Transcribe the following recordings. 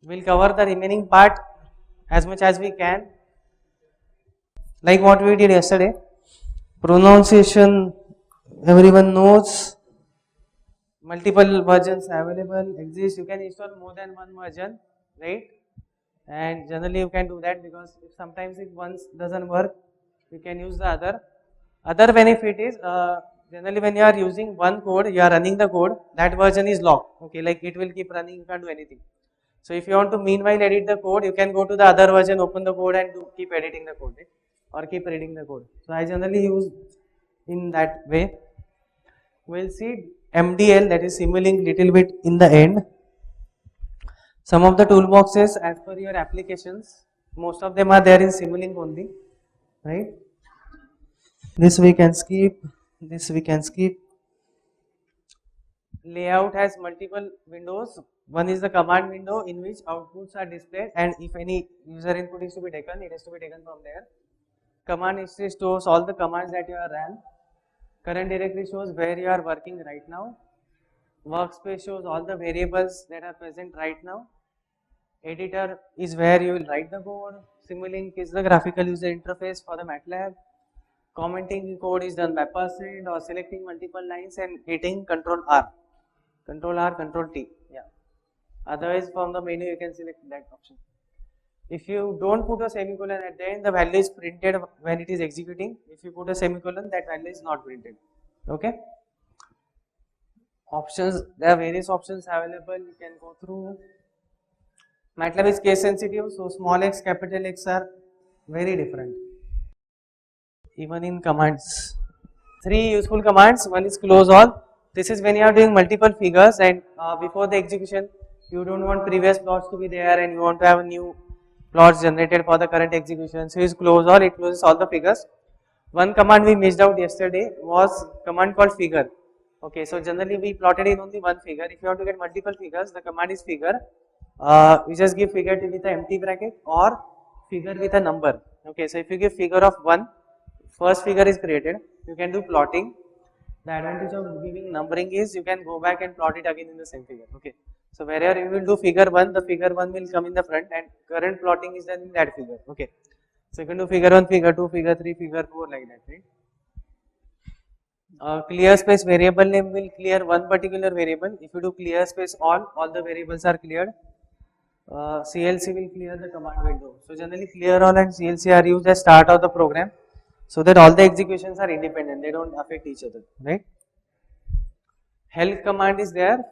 We'll cover the remaining part as much as we can. Like what we did yesterday, pronunciation, everyone knows. Multiple versions available exist. You can install more than one version, right? And generally you can do that because if sometimes if once doesn't work, you can use the other. Other benefit is generally when you are using one code, you are running the code, that version is locked. Okay, like it will keep running, you can't do anything. So if you want to meanwhile edit the code, you can go to the other version, open the code and keep editing the code, right? Or keep reading the code. So I generally use in that way. We'll see MDL, that is Simulink, little bit in the end. Some of the toolboxes as per your applications, most of them are there in Simulink only, right? This we can skip, this we can skip. Layout has multiple windows. One is the command window in which outputs are displayed, and if any user input is to be taken, it has to be taken from there. Command history stores all the commands that you have ran. Current directory shows where you are working right now. Workspace shows all the variables that are present right now. Editor is where you will write the code. Simulink is the graphical user interface for the MATLAB. Commenting code is done by percent or selecting multiple lines and hitting Control R, Control T. Yeah. Otherwise, from the menu you can select that option. If you don't put a semicolon at the end, the value is printed when it is executing. If you put a semicolon, that value is not printed. Okay. Options, there are various options available. You can go through. MATLAB is case sensitive, so small x, capital X are very different. Even in commands. Three useful commands. One is close all. This is when you are doing multiple figures and before the execution, you don't want previous plots to be there and you want to have a new plots generated for the current execution. So is close all. It closes all the figures. One command we missed out yesterday was command called figure. Okay, so generally we plotted in only one figure. If you want to get multiple figures, the command is figure. We just give figure with an empty bracket or figure with a number. Okay, so if you give figure of 1, first figure is created. You can do plotting. The advantage of giving numbering is you can go back and plot it again in the same figure. Okay, so wherever you will do figure 1, the figure 1 will come in the front and current plotting is done in that figure. Okay, so you can do figure 1, figure 2, figure 3, figure 4 like that, right? Clear space variable name will clear one particular variable. If you do clear space all the variables are cleared. CLC will clear the command window. So generally clear all and CLC are used as start of the program so that all the executions are independent, they don't affect each other, right? Help command is there,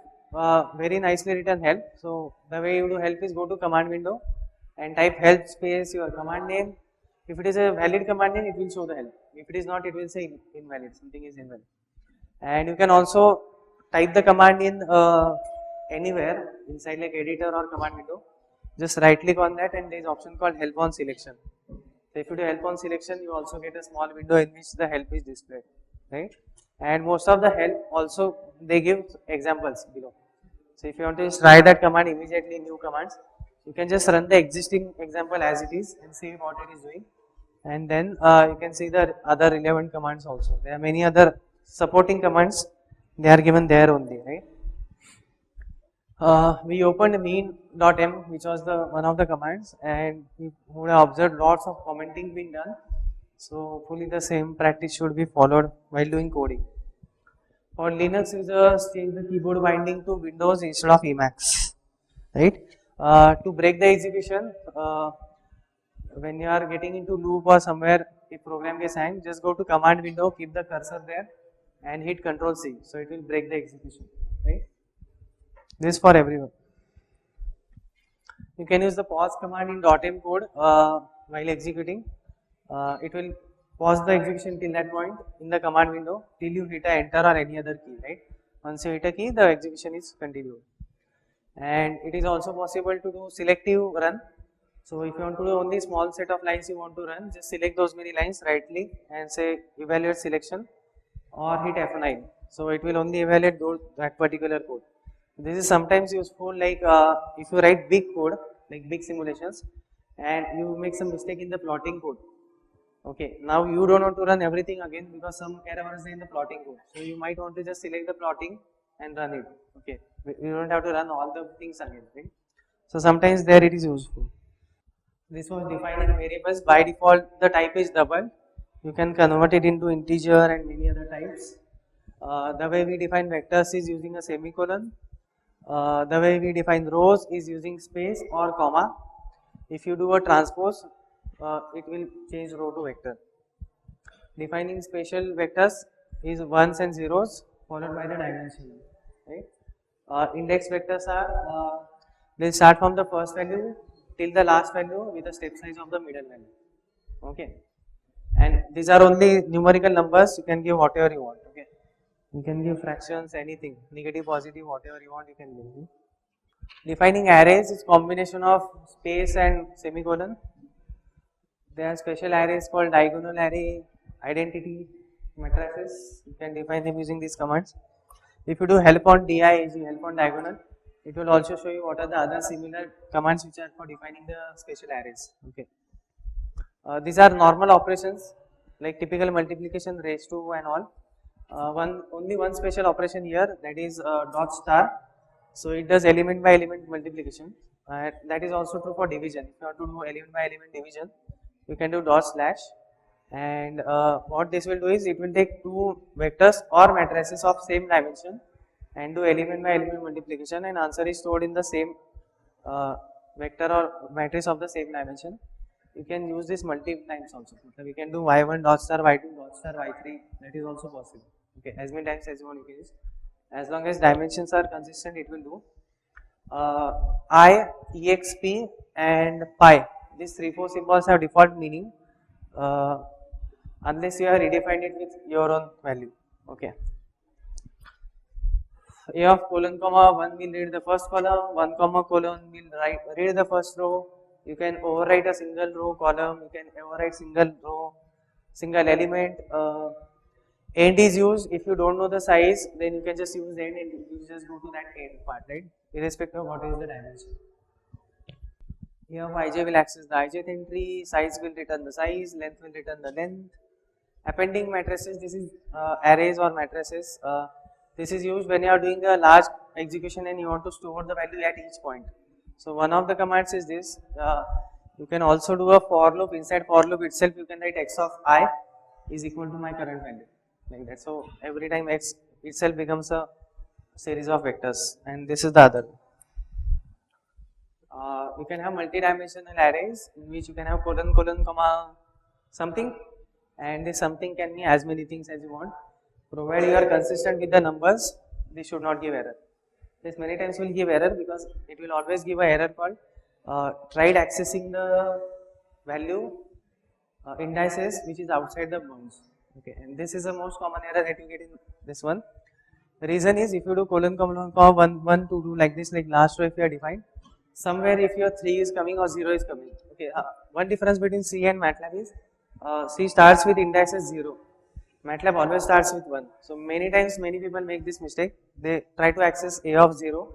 very nicely written help. So the way you do help is go to command window and type help space your command name. If it is a valid command name, it will show the help. If it is not, it will say invalid, something is invalid. And you can also type the command in anywhere inside like editor or command window. Just right click on that and there is option called help on selection. So if you do help on selection, you also get a small window in which the help is displayed, right? And most of the help also they give examples below. So if you want to just try that command immediately, new commands, you can just run the existing example as it is and see what it is doing. And then you can see the other relevant commands also. There are many other supporting commands, they are given there only, right? We opened mean.m, which was the one of the commands, and we would have observed lots of commenting being done. So hopefully the same practice should be followed while doing coding. For Linux users, change the keyboard binding to Windows instead of Emacs, right? To break the execution, when you are getting into loop or somewhere if program gets hang, just go to command window, keep the cursor there and hit Control C, so it will break the execution, right? This is for everyone. You can use the pause command in .m code while executing. It will pause the execution till that point in the command window till you hit a enter or any other key, right? Once you hit a key, the execution is continued. And it is also possible to do selective run. So if you want to do only small set of lines you want to run, just select those many lines, right click and say evaluate selection or hit F9. So it will only evaluate that particular code. This is sometimes useful like if you write big code like big simulations and you make some mistake in the plotting code. Okay, now you don't want to run everything again because some errors are in the plotting code. So you might want to just select the plotting and run it. Okay, you don't have to run all the things again, right? So sometimes there it is useful. This was defining variables. By default, the type is double. You can convert it into integer and many other types. The way we define vectors is using a semicolon. The way we define rows is using space or comma. If you do a transpose, it will change row to vector. Defining spatial vectors is ones and zeros followed by the dimension. Right? Index vectors are they start from the first value till the last value with a step size of the middle value. Okay, and these are only numerical numbers. You can give whatever you want. Okay, you can give fractions, anything, negative, positive, whatever you want. You can give. Defining arrays is combination of space and semicolon. There are special arrays called diagonal array, identity, matrices. You can define them using these commands. If you do help on DI, help on diagonal, it will also show you what are the other similar commands which are for defining the special arrays. Okay. These are normal operations like typical multiplication, raise to and all. Only one special operation here, that is dot star. So it does element by element multiplication. That is also true for division. If you want to do element by element division, you can do dot slash. And what this will do is it will take two vectors or matrices of same dimension and do element by element multiplication, and answer is stored in the same vector or matrix of the same dimension. You can use this multiple times also. We can do y1 dot star y2 dot star y3. That is also possible. Okay, as many times as you want you can use. As long as dimensions are consistent, it will do. I, exp and pi. These 3-4 symbols have default meaning unless you have redefined it with your own value. Okay. A of colon comma 1 will read the first column, 1 comma colon will read the first row. You can overwrite a single row column, you can overwrite single row, single element. End is used. If you don't know the size, then you can just use end and you just go to that end part, right? Irrespective of what is the dimension. Here ij will access the ijth entry, size will return the size, length will return the length. Appending matrices, this is arrays or matrices. This is used when you are doing a large execution and you want to store the value at each point. So one of the commands is this. You can also do a for loop. Inside for loop itself, you can write x of I is equal to my current value, like that. So every time x itself becomes a series of vectors, and this is the other. You can have multi-dimensional arrays in which you can have colon colon comma something, and this something can be as many things as you want. Provided you are consistent with the numbers, this should not give error. This many times will give error because it will always give a error called tried accessing the value indices which is outside the bounds. Okay, and this is the most common error that you get in this one. The reason is if you do colon colon comma 1 1 2 2 like this, like last row if you are defined, somewhere if your 3 is coming or 0 is coming. Okay, one difference between C and MATLAB is C starts with indices 0. MATLAB always starts with 1. So many times many people make this mistake. They try to access a of 0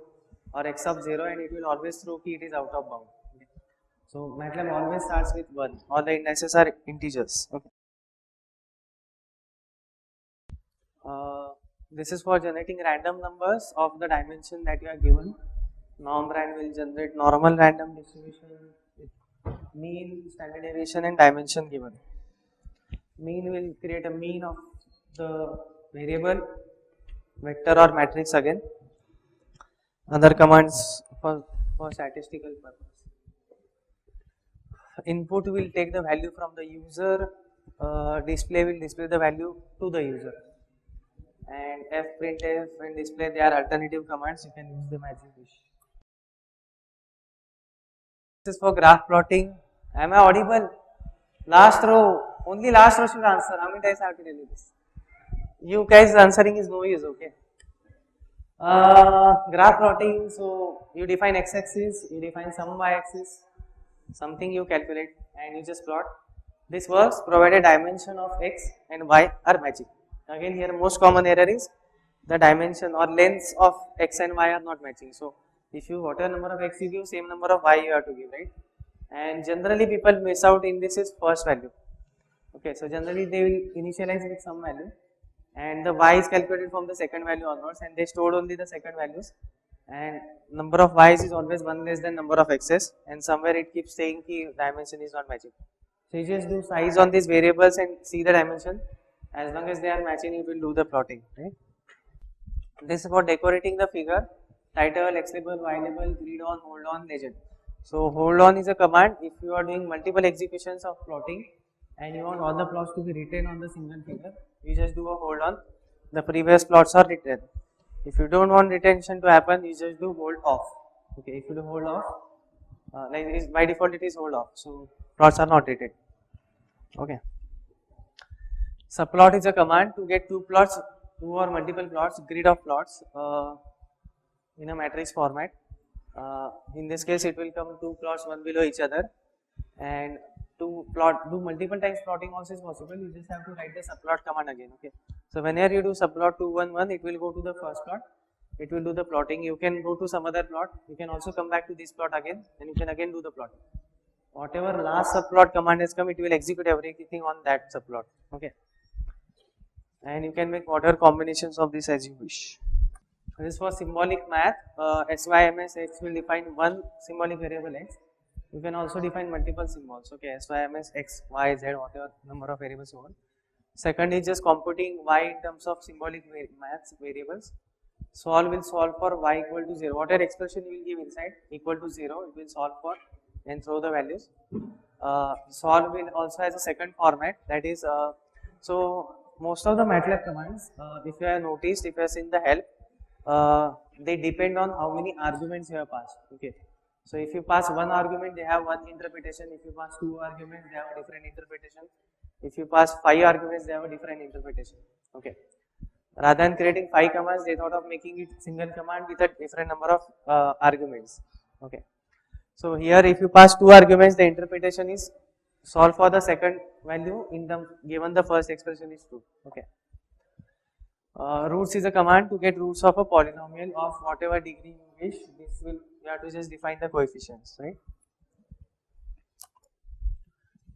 or x of 0 and it will always throw key it is out of bound. Okay. So MATLAB always starts with 1. All the indices are integers. Okay. This is for generating random numbers of the dimension that you are given. Norm_rand will generate normal random distribution with mean, standard deviation and dimension given. Mean will create a mean of the variable, vector or matrix again. Other commands for statistical purpose. Input will take the value from the user, display will display the value to the user. And fprintf and display, they are alternative commands, you can use them as you wish. This is for graph plotting. Am I audible? Last row, only last row should answer. How many times I have to tell you this? You guys answering is no use, okay? Graph plotting, so you define x-axis, you define some y-axis, something you calculate and you just plot. This works provided dimension of x and y are matching. Again here most common error is the dimension or lengths of x and y are not matching. So if you whatever number of x you give, same number of y you have to give, right? And generally people miss out in this is first value. Okay, so generally they will initialize with some value and the y is calculated from the second value onwards and they stored only the second values and number of y's is always 1 less than number of x's, and somewhere it keeps saying ki dimension is not matching. So you just do size on these variables and see the dimension. As long as they are matching, you will do the plotting, right? This is for decorating the figure. Title, X label, Y label, read on, hold on, legend. So hold on is a command if you are doing multiple executions of plotting and you want all the plots to be written on the single figure, you just do a hold on. The previous plots are written. If you don't want retention to happen, you just do hold off. Okay, if you do hold off, by default it is hold off. So plots are not written. Okay. Subplot is a command to get two plots, two or multiple plots, grid of plots in a matrix format. In this case, it will come two plots one below each other, and to do multiple times plotting also is possible. You just have to write the subplot command again. Okay. So whenever you do subplot 2 1 1, it will go to the first plot. It will do the plotting. You can go to some other plot. You can also come back to this plot again, and you can again do the plotting. Whatever last subplot command has come, it will execute everything on that subplot. Okay. And you can make whatever combinations of this as you wish. This was symbolic math. SYMS X will define one symbolic variable X. You can also define multiple symbols. Okay, SYMS X, Y, Z, whatever number of variables you want. Second is just computing Y in terms of symbolic maths variables. Solve will solve for Y equal to 0. Whatever expression you will give inside equal to 0, it will solve for and throw the values. Solve will also has a second format, that is so most of the MATLAB commands, if you have noticed, if you have seen the help, they depend on how many arguments you have passed. Okay, so if you pass one argument, they have one interpretation. If you pass two arguments, they have a different interpretation. If you pass 5 arguments, they have a different interpretation. Okay, rather than creating 5 commands, they thought of making it single command with a different number of arguments. Okay, so here if you pass 2 arguments, the interpretation is solve for the second value in the given the first expression is true. Okay. Roots is a command to get roots of a polynomial of whatever degree you wish. This will, you have to just define the coefficients, right?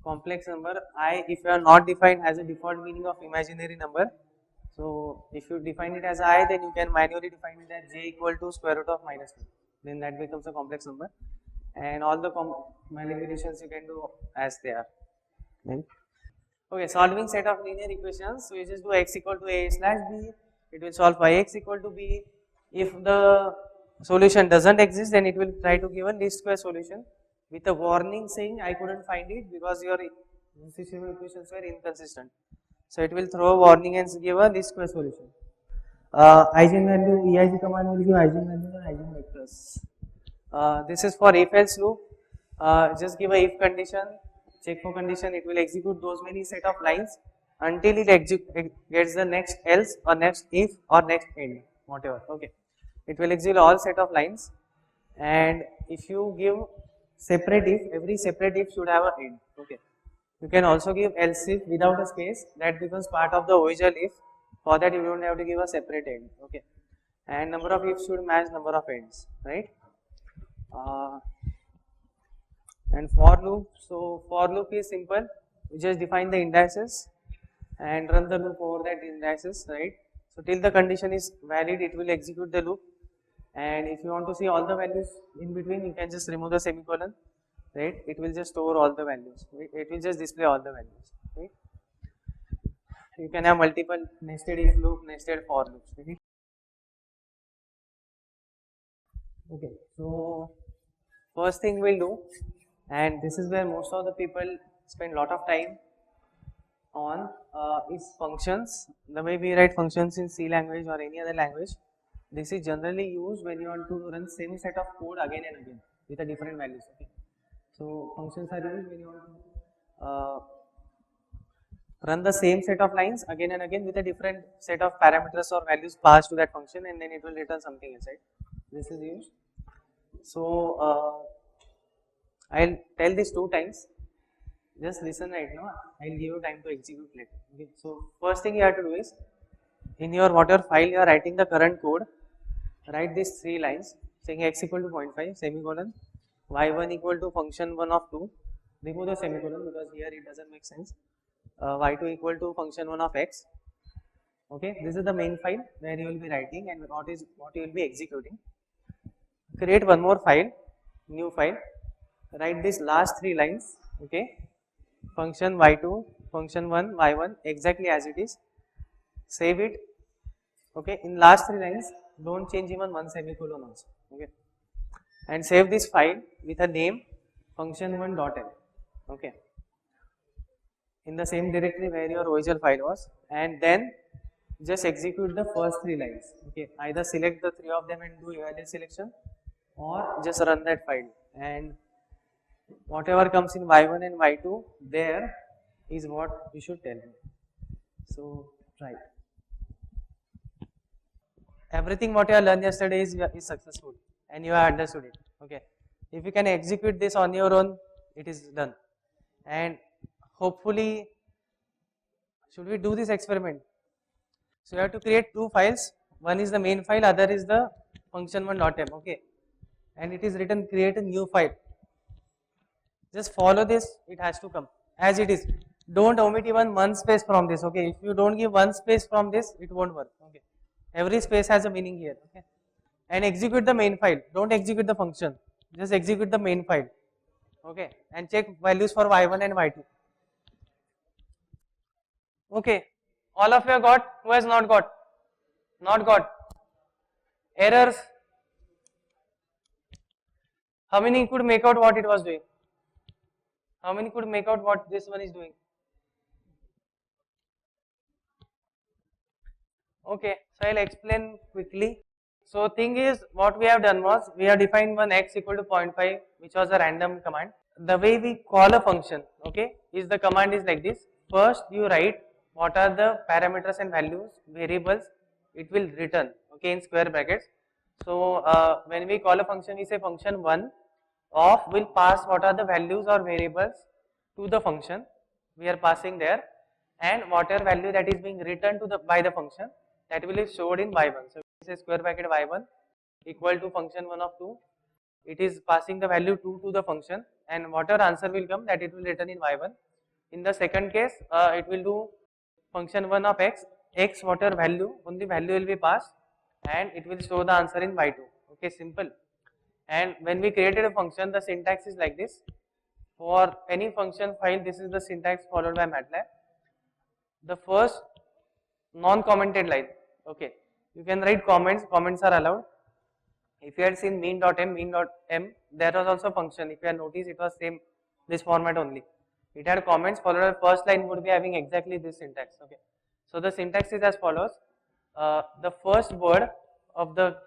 Complex number I, if you are not defined, has a default meaning of imaginary number. So if you define it as I, then you can manually define it as j equal to square root of minus 2. Then that becomes a complex number, and all the manipulations you can do as they are. Right? Okay, solving set of linear equations. So you just do x equal to a slash b. It will solve by x equal to b. If the solution doesn't exist, then it will try to give a least square solution with a warning saying I couldn't find it because your differential equations were inconsistent. So it will throw a warning and give a least square solution. Eigenvalue EIG command will give eigenvalues and eigenvectors. This is for if else loop. Just give a if condition, check for condition, it will execute those many set of lines until it gets the next else or next if or next end, whatever. Okay, it will execute all set of lines, and if you give separate if, every separate if should have an end. Okay, you can also give else if without a space, that becomes part of the original if. For that you don't have to give a separate end. Okay, and number of ifs should match number of ends, right? And for loop, so for loop is simple. You just define the indices and run the loop over that indices, right? So till the condition is valid, it will execute the loop. And if you want to see all the values in between, you can just remove the semicolon, right? It will just store all the values. It will just display all the values, right? You can have multiple nested if loop, nested for loops. Right? Okay, so first thing we'll do, and this is where most of the people spend lot of time on, is functions. The way we write functions in C language or any other language, this is generally used when you want to run same set of code again and again with a different values. Okay, so functions are used when you want to run the same set of lines again and again with a different set of parameters or values passed to that function, and then it will return something inside. This is used. So I'll tell this 2 times. Just listen right now. I'll give you time to execute later. Okay. So first thing you have to do is, in your whatever file you are writing the current code, write these 3 lines saying x equal to 0.5 semicolon, y1 equal to function 1 of 2. Remove the semicolon because here it doesn't make sense. Y2 equal to function 1 of x. Okay, this is the main file where you will be writing and what you will be executing. create one more file, new file, write this last 3 lines, okay, function y2, function 1, y1 exactly as it is, save it, okay, in last 3 lines don't change even one semicolon also, okay, and save this file with a name function1.m, okay, in the same directory where your original file was, and then just execute the first 3 lines, okay, either select the 3 of them and do evaluate selection, or just run that file, and whatever comes in y1 and y2 there is what you should tell me. So try. Everything what you have learned yesterday is successful and you have understood it, okay. If you can execute this on your own, it is done, and hopefully, should we do this experiment? So you have to create 2 files, one is the main file, other is the function1.m, okay, and it is written create a new file. Just follow this, it has to come as it is. Don't omit even one space from this, okay. If you don't give one space from this, it won't work, okay. Every space has a meaning here, okay. And execute the main file, don't execute the function, just execute the main file, okay, and check values for y1 and y2. Okay, all of you have got, who has not got? Not got. Errors, how many could make out what it was doing? How many could make out what this one is doing? Okay, so I'll explain quickly. So thing is, what we have done was, we have defined one x equal to 0.5, which was a random command. The way we call a function, okay, is the command is like this. First you write what are the parameters and values, variables it will return, okay, in square brackets. So when we call a function, we say function 1 of will pass what are the values or variables to the function we are passing there, and whatever value that is being returned to the by the function, that will be stored in y1. So we say square bracket y1 equal to function 1 of 2, it is passing the value 2 to the function, and whatever answer will come, that it will return in y1. In the second case, it will do function 1 of x, x whatever value, only value will be passed, and it will store the answer in y2, okay, simple. And when we created a function, the syntax is like this. For any function file, this is the syntax followed by MATLAB. The first non-commented line, okay, you can write comments, comments are allowed. If you had seen mean.m, there was also function, if you had noticed, it was same, this format only. It had comments followed by first line would be having exactly this syntax, okay. So the syntax is as follows, the first word of the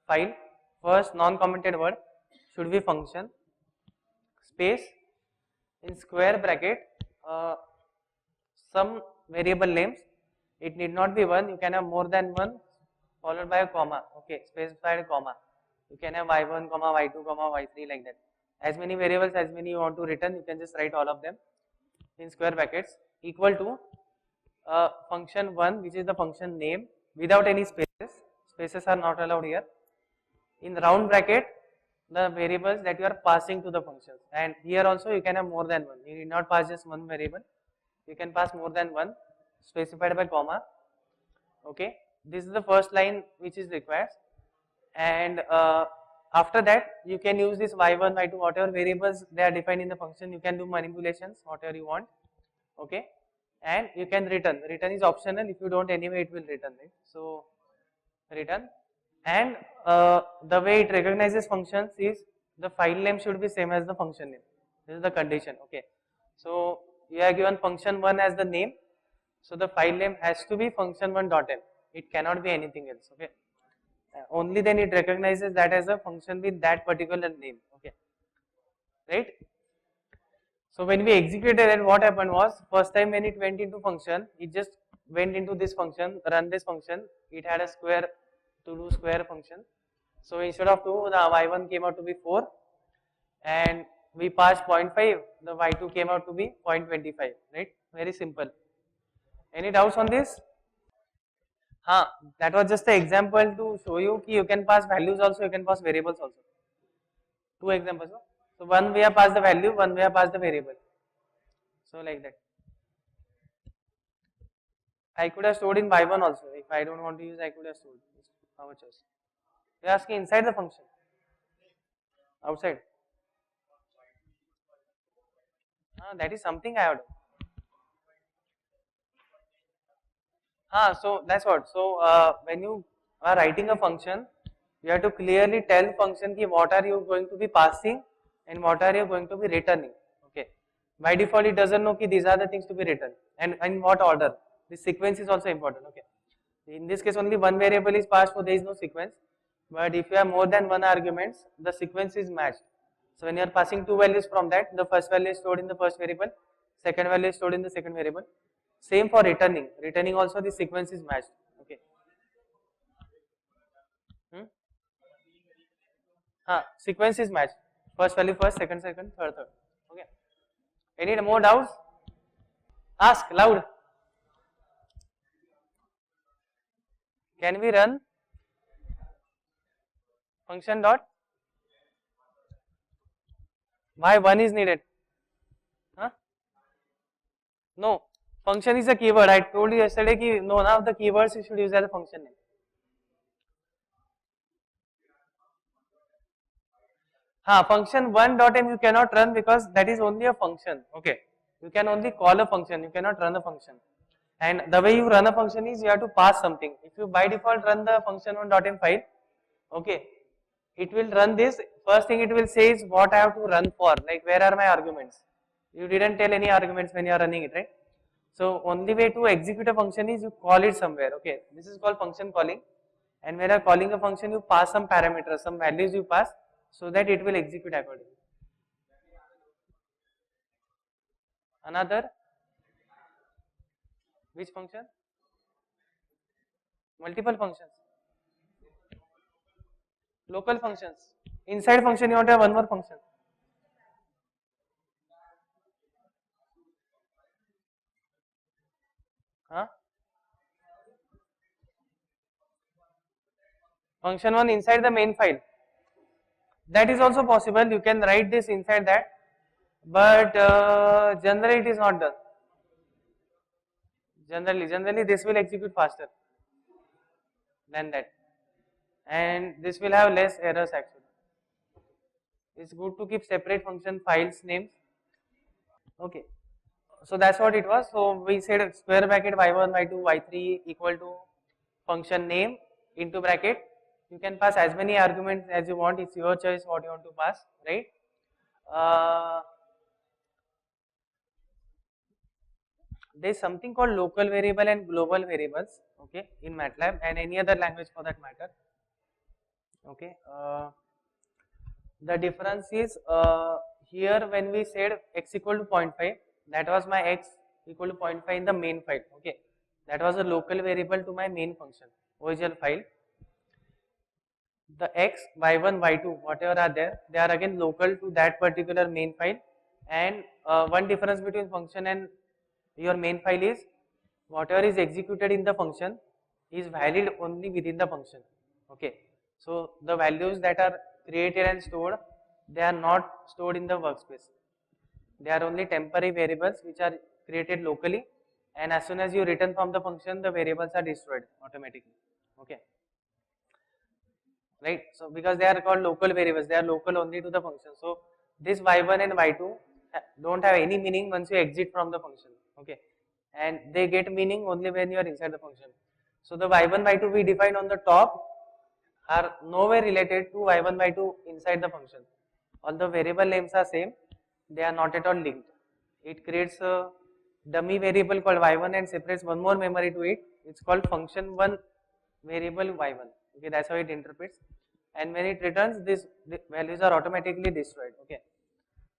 file, first non-commented word should be function, space, in square bracket, some variable names, it need not be one, you can have more than one, followed by a comma, okay, specified comma. You can have y1, comma, y2, comma, y3 like that. As many variables as many you want to return, you can just write all of them in square brackets, equal to function 1, which is the function name, without any spaces, spaces are not allowed here. In round bracket, the variables that you are passing to the functions, and here also you can have more than one, you need not pass just one variable, you can pass more than one, specified by comma, okay. This is the first line which is required, and after that you can use this y1, y2, whatever variables they are defined in the function, you can do manipulations whatever you want, okay, and you can return. Return is optional, if you don't anyway it will return, right? So return, and the way it recognizes functions is the file name should be same as the function name. This is the condition, okay. So you are given function 1 as the name, so the file name has to be function1.m, it cannot be anything else, okay. Only then it recognizes that as a function with that particular name, okay, right. So when we executed it, what happened was, first time when it went into function, it just went into this function, run this function, it had a square to do square function. So instead of 2, the y1 came out to be 4, and we passed 0.5, the y2 came out to be 0.25, right? Very simple. Any doubts on this? That was just an example to show you that you can pass values also, you can pass variables also. 2 examples. No? So one we have passed the value, one we have passed the variable. So like that. I could have stored in y1 also. If I don't want to use, I could have stored. Our choice. They are asking inside the function. outside. That is something I have done. So that's what. So when you are writing a function, you have to clearly tell function ki what are you going to be passing and what are you going to be returning. Okay. By default, it doesn't know ki these are the things to be written and in what order. This sequence is also important. Okay. In this case, only one variable is passed, so there is no sequence. But if you have more than one arguments, the sequence is matched. So when you are passing two values from that, the first value is stored in the first variable, second value is stored in the second variable. Same for returning. Returning also the sequence is matched. Okay. Hmm? Sequence is matched. First value first, second second, third third. Okay. Any more doubts? Ask loud. Can we run function dot? Why one is needed? Huh? No. Function is a keyword. I told you yesterday ki none of the keywords you should use as a function name. Function one dot m you cannot run because that is only a function. Okay. You can only call a function. You cannot run a function. And the way you run a function is you have to pass something. If you by default run the function one dot m file, okay, it will run this. First thing it will say is what I have to run for. Like where are my arguments? You didn't tell any arguments when you are running it, right? So only way to execute a function is you call it somewhere. Okay, this is called function calling. And when you are calling a function, you pass some parameters, some values you pass, so that it will execute accordingly. Another, which function? Multiple functions. Local functions. Inside function you want to have one more function. Function one inside the main file. That is also possible. You can write this inside that, but generally it is not done. Generally this will execute faster than that, and this will have less errors actually. It's good to keep separate function files names. Okay, so that's what it was. So we said square bracket y1, y2, y3 equal to function name into bracket. You can pass as many arguments as you want. It's your choice what you want to pass, right? There is something called local variable and global variables, okay, in MATLAB and any other language for that matter. Okay, the difference is here when we said x equal to 0.5, that was my x equal to 0.5 in the main file. Okay, that was a local variable to my main function original file. The x, y1, y2, whatever are there, they are again local to that particular main file. And one difference between function and your main file is whatever is executed in the function is valid only within the function. Okay, so the values that are created and stored, they are not stored in the workspace. They are only temporary variables which are created locally, and as soon as you return from the function, the variables are destroyed automatically. Okay, right? So because they are called local variables, they are local only to the function. So this y1 and y2 don't have any meaning once you exit from the function. Okay, and they get meaning only when you are inside the function. So the y1, y2 we define on the top are nowhere related to y1, y2 inside the function. All the variable names are same, they are not at all linked. It creates a dummy variable called y1 and separates one more memory to it. It's called function one variable y1. Okay, that's how it interprets. And when it returns, these values are automatically destroyed. Okay,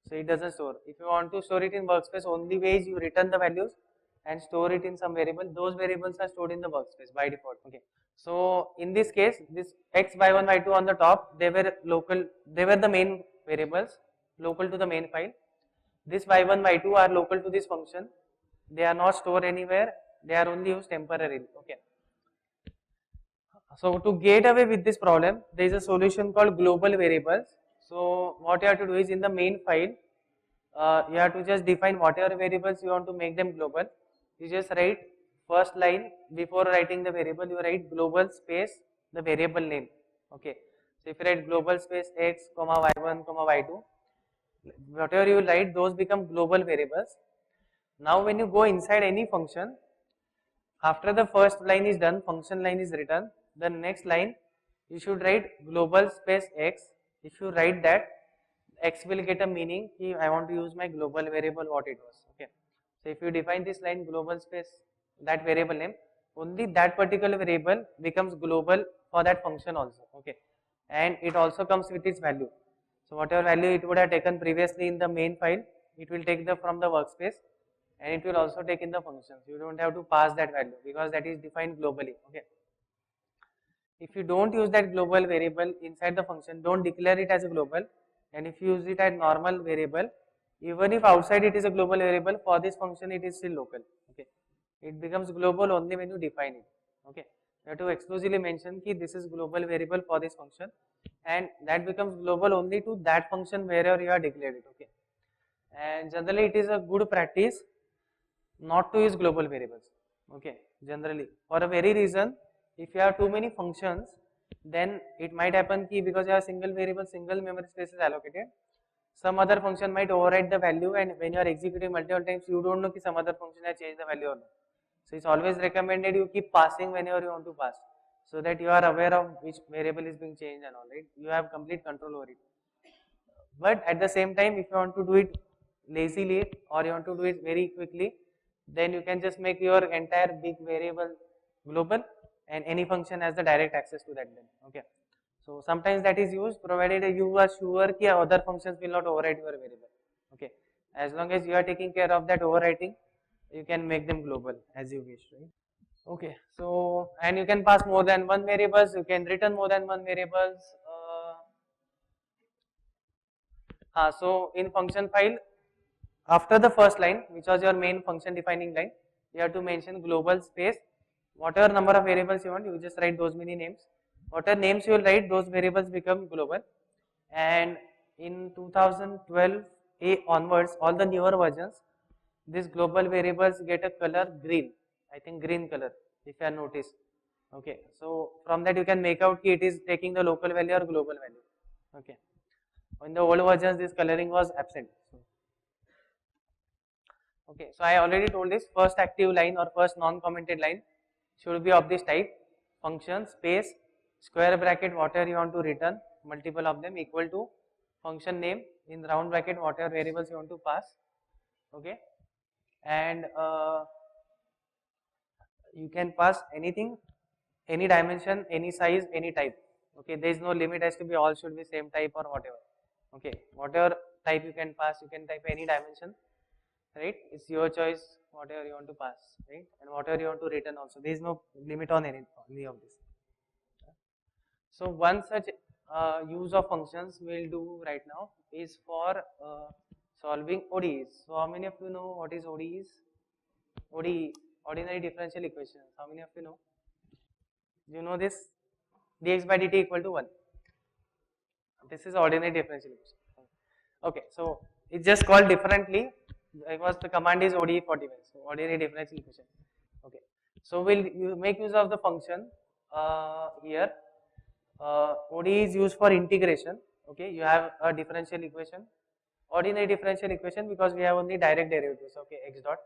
so it doesn't store. If you want to store it in workspace, only way is you return the values and store it in some variable. Those variables are stored in the workspace by default. Okay, so in this case, this x, y1, y2 on the top, they were local, they were the main variables local to the main file. This y1, y2 are local to this function. They are not stored anywhere. They are only used temporarily. Okay. So to get away with this problem, there is a solution called global variables. So what you have to do is in the main file, you have to just define whatever variables you want to make them global. You just write first line before writing the variable, you write global space the variable name. Okay. So if you write global space x, comma y1, comma y2, whatever you will write, those become global variables. Now when you go inside any function, after the first line is done, function line is written, the next line you should write global space x. If you write that, x will get a meaning ki I want to use my global variable what it was. Okay. So if you define this line global space, that variable name, only that particular variable becomes global for that function also. Okay. And it also comes with its value. So whatever value it would have taken previously in the main file, it will take the from the workspace, and it will also take in the functions. You don't have to pass that value because that is defined globally. Okay. If you don't use that global variable inside the function, don't declare it as a global, and if you use it as normal variable, even if outside it is a global variable, for this function it is still local. Okay. It becomes global only when you define it. Okay. You have to exclusively mention ki this is global variable for this function, and that becomes global only to that function wherever you have declared it. Okay. And generally it is a good practice not to use global variables. Okay, generally for a very reason, if you have too many functions, then it might happen ki because you have single variable, single memory space is allocated, some other function might override the value, and when you are executing multiple times, you don't know ki some other function has changed the value or not. So it's always recommended you keep passing whenever you want to pass, so that you are aware of which variable is being changed and all, right? You have complete control over it. But at the same time, if you want to do it lazily or you want to do it very quickly, then you can just make your entire big variable global, and any function has the direct access to that then. Okay. So sometimes that is used provided you are sure that other functions will not override your variable. Okay. As long as you are taking care of that overwriting, you can make them global as you wish, right? Okay. So, and you can pass more than one variables, you can return more than one variables. So in function file, after the first line, which was your main function defining line, you have to mention global space, whatever number of variables you want, you just write those many names. Whatever names you will write, those variables become global. And in 2012 A onwards, all the newer versions, these global variables get a color green. I think green color, if you have noticed. Okay, so from that you can make out it is taking the local value or global value. Okay. In the old versions, this coloring was absent. Okay, so I already told this first active line or first non-commented line should be of this type: function space square bracket whatever you want to return, multiple of them, equal to function name in round bracket whatever variables you want to pass. Okay, and you can pass anything, any dimension, any size, any type. Okay, there is no limit as to be all should be same type or whatever. Okay, whatever type you can pass, you can type any dimension, right? It's your choice whatever you want to pass, right? And whatever you want to return also, there is no limit on any of this. So one such use of functions we'll do right now is for solving ODEs. So how many of you know what is ODEs? ODE, ordinary differential equations. How many of you know? You know this? dx by dt equal to 1. This is ordinary differential equation. Okay, so it's just called differently because the command is ODE 45. So ordinary differential equation. Okay, so we'll make use of the function here. ODE is used for integration. Okay, you have a differential equation, ordinary differential equation, because we have only direct derivatives. Okay, x dot.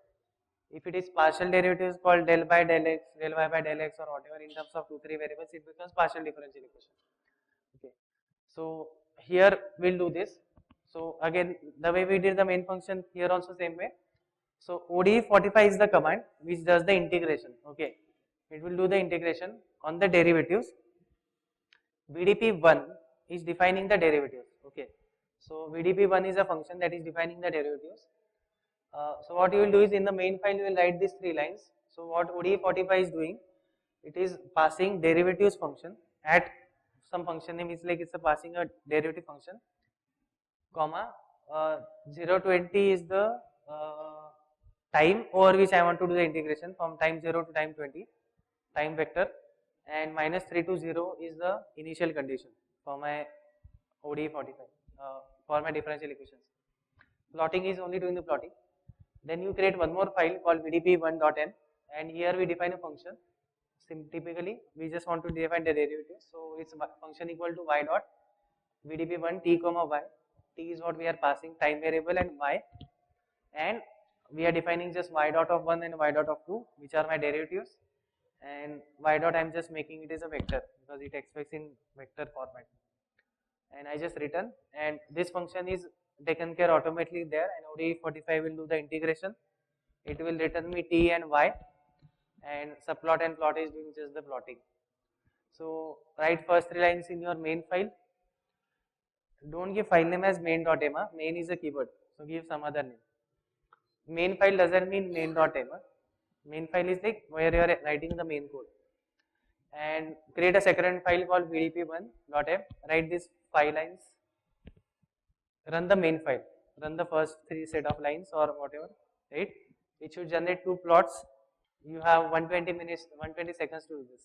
If it is partial derivatives called del by del x, del y by del x, or whatever in terms of 2-3 variables, it becomes partial differential equation. Okay, so here we'll do this. So again, the way we did the main function, here also same way. So ODE 45 is the command which does the integration. Okay, it will do the integration on the derivatives. VDP1 is defining the derivatives. Okay, so VDP1 is a function that is defining the derivatives. So what you will do is in the main file you will write these 3 lines. So what ODE 45 is doing, it is passing derivatives function at some function name is like it's a passing a derivative function, comma 0-20 is the time over which I want to do the integration from time 0 to time 20, time vector, and minus 3 to 0 is the initial condition for my ODE 45 for my differential equations. Plotting is only doing the plotting. Then you create one more file called vdp1.n, and here we define a function typically we just want to define the derivative. So it's function equal to y dot VDP1 t comma y. T is what we are passing, time variable, and y, and we are defining just y dot of 1 and y dot of 2, which are my derivatives, and y dot I am just making it as a vector because it expects in vector format, and I just written, and this function is taken care automatically there, and ODE 45 will do the integration. It will return me t and y, and subplot and plot is doing just the plotting. So write first 3 lines in your main file. Don't give file name as main.m. Main is a keyword, so give some other name. Main file doesn't mean main.m. Main file is like where you are writing the main code. And create a second file called vdp1.m. Write these 5 lines. Run the main file. Run the first 3 set of lines or whatever. Right? It should generate 2 plots. You have 120 minutes, 120 seconds to do this.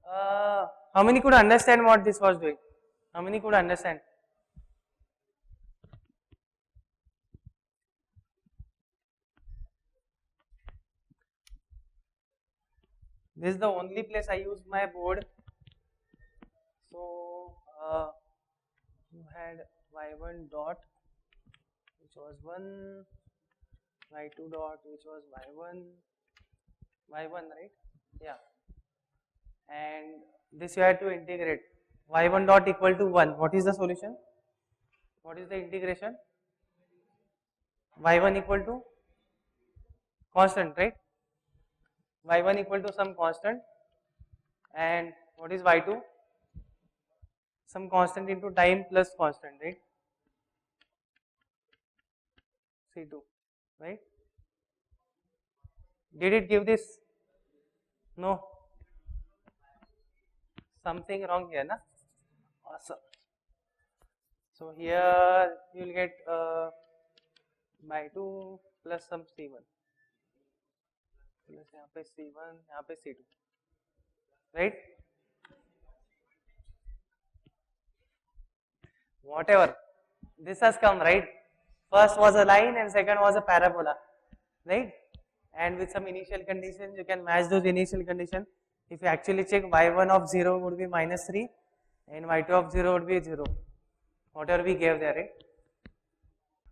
How many could understand what this was doing? How many could understand? This is the only place I use my board. So you had y1 dot, which was 1, y2 dot, which was y1, right? Yeah. And this you had to integrate. Y1 dot equal to 1. What is the solution? What is the integration? Y1 equal to constant, right? Y1 equal to some constant, and what is Y2? Some constant into time plus constant, right? C2, right? Did it give this? No. Something wrong here, na? Awesome. So here you will get by 2 plus some C1 plus यहाँ पे C1, यहाँ पे C2, right? Whatever, this has come, right? First was a line and second was a parabola, right? And with some initial conditions, you can match those initial conditions. If you actually check, y1 of 0 would be -3 and y2 of 0 would be 0, whatever we gave there, right?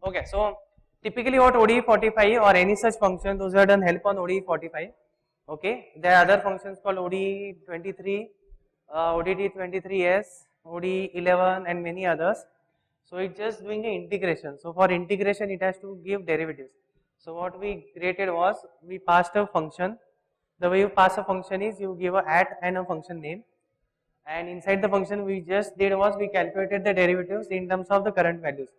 Okay, so typically what ODE 45 or any such function, those who have done help on ODE 45, okay, there are other functions called ODE 23, ODT 23s, ODE 11 and many others. So it's just doing an integration. So for integration it has to give derivatives. So what we created was, we passed a function. The way you pass a function is you give a at and a function name, and inside the function we just did was we calculated the derivatives in terms of the current values.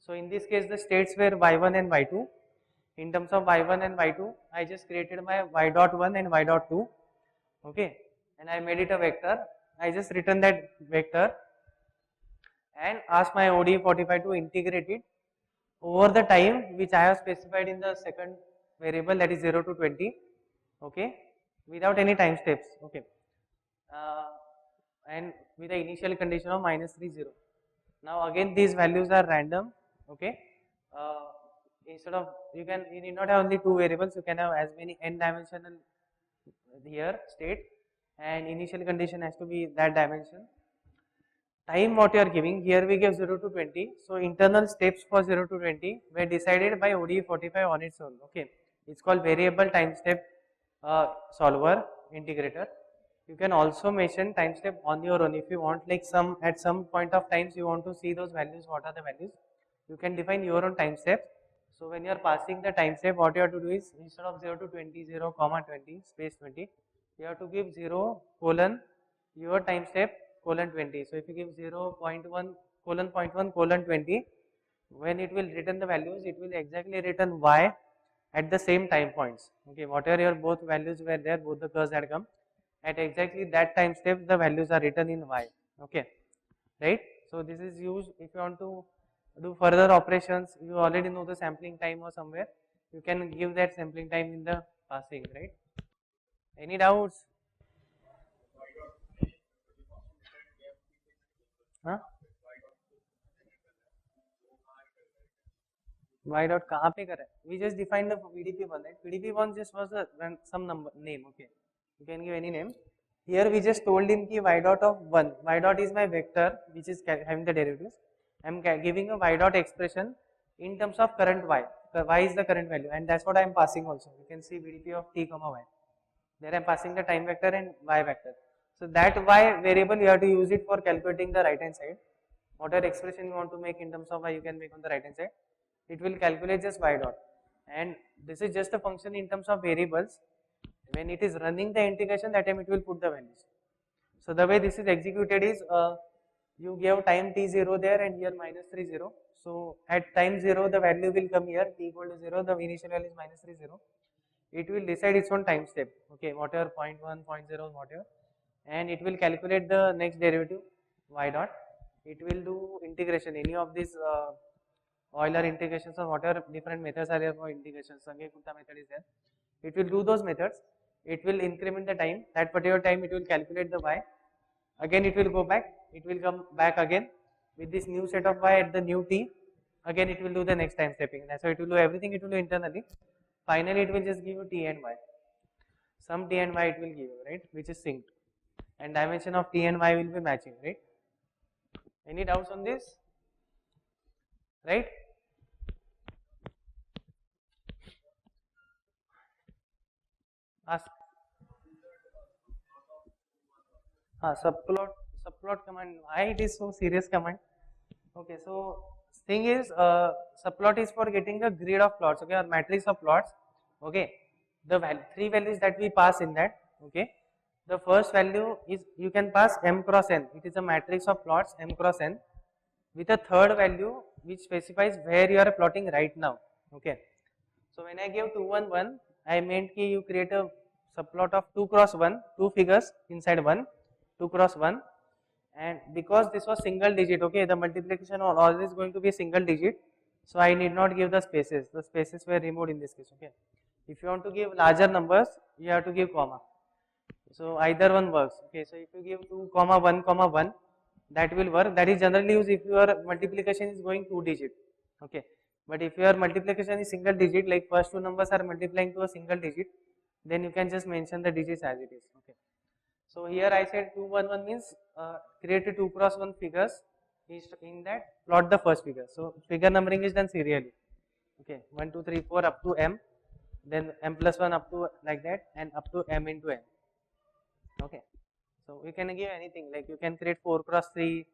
So in this case the states were y1 and y2. In terms of y1 and y2, I just created my y dot 1 and y dot 2, okay, and I made it a vector. I just written that vector and asked my ODE 45 to integrate it over the time which I have specified in the second variable, that is 0 to 20, okay, without any time steps, okay, and with the initial condition of -3, 0. Now again these values are random, okay. Instead of, you need not have only 2 variables, you can have as many n dimensional here state, and initial condition has to be that dimension. Time what you are giving, here we give 0 to 20, so internal steps for 0 to 20 were decided by ODE 45 on its own, okay. It's called variable time step solver integrator. You can also mention time step on your own if you want, like at some point of times you want to see those values, what are the values, you can define your own time step. So when you are passing the time step, what you have to do is, instead of 0 to 20, 0 comma 20 space 20, you have to give 0 colon your time step colon 20. So if you give 0 0.1 colon 0.1 colon 20, when it will return the values, it will exactly return y at the same time points, okay, whatever your both values were there, both the curves had come, at exactly that time step the values are written in y, okay, right. So this is used if you want to do further operations. You already know the sampling time or somewhere, you can give that sampling time in the passing, right. Any doubts? Huh? y dot कहाँ पे करा है? We just defined the PDP1, right? PDP1 just was a some number name, okay? You can give any name. Here we just told him कि y dot of 1. Y dot is my vector which is having the derivatives. I am giving a y dot expression in terms of current y. Y is the current value, and that's what I am passing also. You can see PDP of t comma y. There I am passing the time vector and y vector. So that y variable you have to use it for calculating the right hand side. Whatever expression you want to make in terms of y, you can make on the right hand side. It will calculate just y dot, and this is just a function in terms of variables. When it is running the integration, that time it will put the values. So the way this is executed is you give time t0 there and here minus 3 0. So at time 0 the value will come here, t equal to 0, the initial value is minus 3 0. It will decide its own time step, okay, whatever 0.1, 0.0, whatever, and it will calculate the next derivative y dot. It will do integration, any of these Euler integrations or whatever different methods are there for integration. Sankhya-Kutta method is there. It will do those methods. It will increment the time. That particular time it will calculate the y. Again it will go back. It will come back again with this new set of y at the new t. Again it will do the next time stepping. So it will do everything. It will do internally. Finally it will just give you t and y. Some t and y it will give you, right, which is synced. And dimension of t and y will be matching, right? Any doubts on this? Right? Ask. Subplot command. Why it is so serious command? Okay, so thing is, subplot is for getting a grid of plots, okay, or matrix of plots. Okay, the three values that we pass in that. Okay, the first value is you can pass m cross n. It is a matrix of plots m cross n with a third value which specifies where you are plotting right now. Okay, so when I give 2 1 1, I meant कि you create a subplot of 2 cross 1, two figures inside one, 2 cross 1, and because this was single digit, okay, the multiplication was always going to be single digit, so I need not give the spaces were removed in this case, okay. If you want to give larger numbers, you have to give comma, so either one works, okay. So if you give 2 comma 1 comma 1, that will work. That is generally used if your multiplication is going 2 digit, okay. But if your multiplication is single digit, like first two numbers are multiplying to a single digit, then you can just mention the digits as it is, okay. So here I said 2 1 1 means create 2 cross 1 figures. In that plot the first figure. So figure numbering is done serially, okay. 1 2 3 4 up to m, then m plus 1 up to like that, and up to m into n, okay. So you can give anything, like you can create 4 cross 3,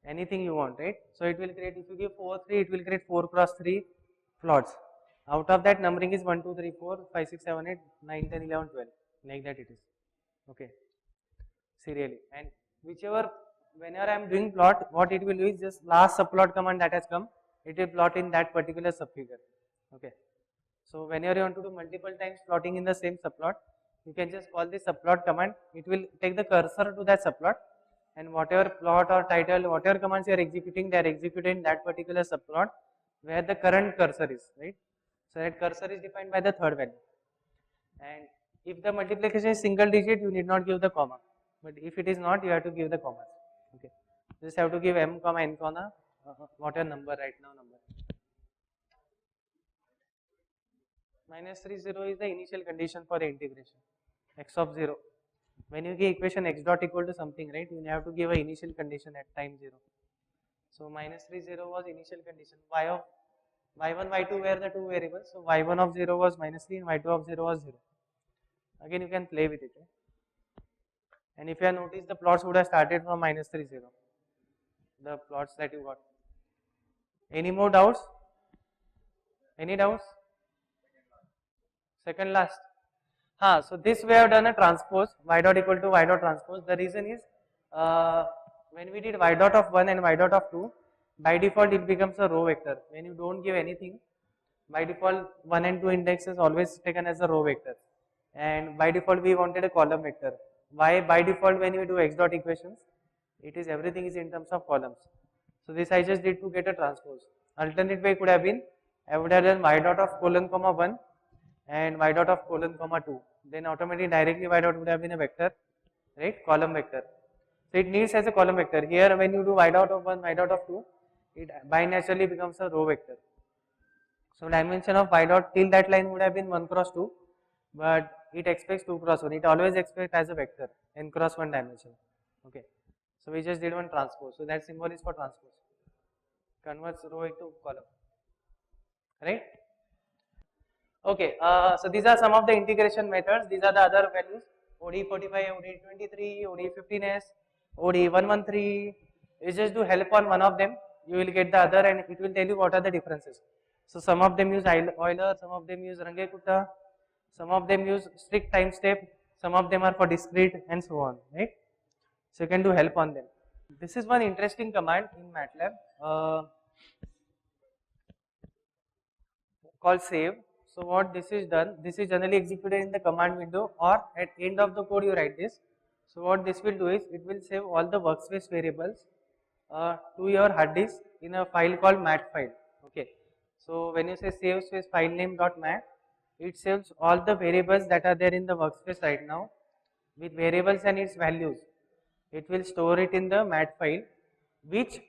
anything you want, right? So it will create, if you give 4 3, it will create 4 cross 3 plots. Out of that numbering is 1 2 3 4 5 6 7 8 9 10 11 12, like that it is, okay, serially. And whichever, whenever I am doing plot, what it will do is just last subplot command that has come, it will plot in that particular subfigure, okay. So whenever you want to do multiple times plotting in the same subplot, you can just call this subplot command. It will take the cursor to that subplot, and whatever plot or title, whatever commands you are executing, they are executed in that particular subplot where the current cursor is, right? So that cursor is defined by the third value. And if the multiplication is single digit, you need not give the comma. But if it is not, you have to give the commas. Okay. Just have to give m comma n comma whatever number right now number. Minus 3 0 is the initial condition for the integration. X of 0. When you give equation x dot equal to something, right, you have to give an initial condition at time 0. So minus 3 0 was initial condition. Y of y1 y2 were the two variables. So y1 of 0 was minus 3 and y2 of 0 was 0. Again you can play with it. Right? And if you have noticed, the plots would have started from minus 3 0. The plots that you got. Any more doubts? Any doubts? Second last. So this we have done a transpose, y dot equal to y dot transpose. The reason is when we did y dot of 1 and y dot of 2, by default it becomes a row vector. When you don't give anything, by default 1 and 2 index is always taken as a row vector, and by default we wanted a column vector. Why? By default when we do x dot equations, it is everything is in terms of columns. So this I just did to get a transpose. Alternate way could have been, I would have done y dot of colon comma 1 and y dot of colon comma 2, then automatically directly y dot would have been a vector, right, column vector. So it needs as a column vector. Here when you do y dot of 1, y dot of 2, it by naturally becomes a row vector. So dimension of y dot till that line would have been 1 cross 2, but it expects 2 cross 1. It always expects as a vector n cross 1 dimension. Okay. So we just did one transpose. So that symbol is for transpose. Converts row into column. Right? Okay. So these are some of the integration methods. These are the other values. OD45, OD23, OD15s, OD113. You just do help on one of them. You will get the other and it will tell you what are the differences. So some of them use Euler, some of them use Runge-Kutta, some of them use strict time step, some of them are for discrete and so on, right? So you can do help on them. This is one interesting command in MATLAB called save. So what this is done, this is generally executed in the command window or at end of the code you write this. So what this will do is it will save all the workspace variables to your hard disk in a file called mat file. Okay. So when you say save space file name dot mat, it saves all the variables that are there in the workspace right now with variables and its values. It will store it in the mat file, which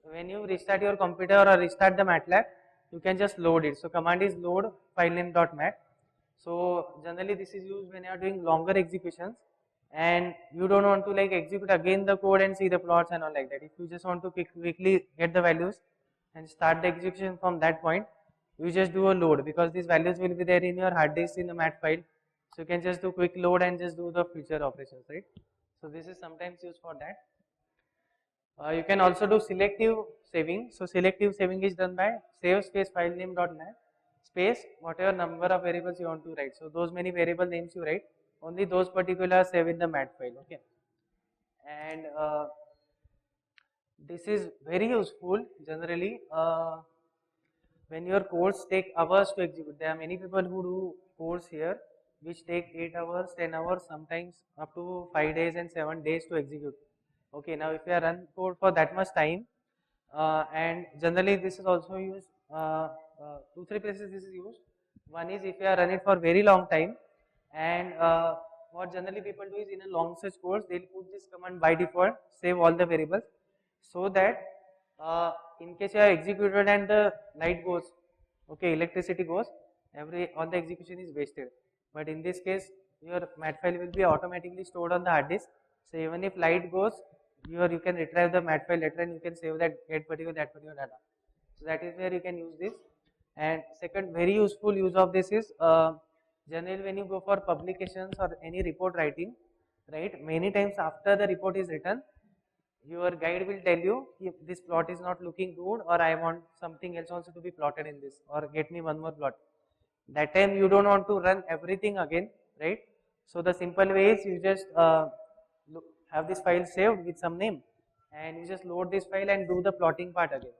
when you restart your computer or restart the MATLAB, you can just load it. So command is load file name dot mat. So generally this is used when you are doing longer executions and you don't want to like execute again the code and see the plots and all like that. If you just want to quickly get the values and start the execution from that point, you just do a load because these values will be there in your hard disk in the mat file. So you can just do quick load and just do the future operations, right? So this is sometimes used for that. You can also do selective saving. So selective saving is done by save space file name dot mat space whatever number of variables you want to write. So those many variable names you write, only those particular save in the mat file. Okay, and this is very useful generally when your codes take hours to execute. There are many people who do codes here which take 8 hours, 10 hours, sometimes up to 5 days and 7 days to execute. Okay, now if you are run code for that much time, and generally this is also used, 2-3 places this is used. One is if you are running for very long time, and what generally people do is in a long search codes, they will put this command by default, save all the variables, so that in case you are executed and the light goes, okay, electricity goes, all the execution is wasted. But in this case, your mat file will be automatically stored on the hard disk. So even if light goes, you can retrieve the mat file later and you can save that particular data. So that is where you can use this. And second, very useful use of this is generally when you go for publications or any report writing, right? Many times after the report is written, your guide will tell you if this plot is not looking good or I want something else also to be plotted in this or get me one more plot. That time you don't want to run everything again, right? So the simple way is you just have this file saved with some name and you just load this file and do the plotting part again,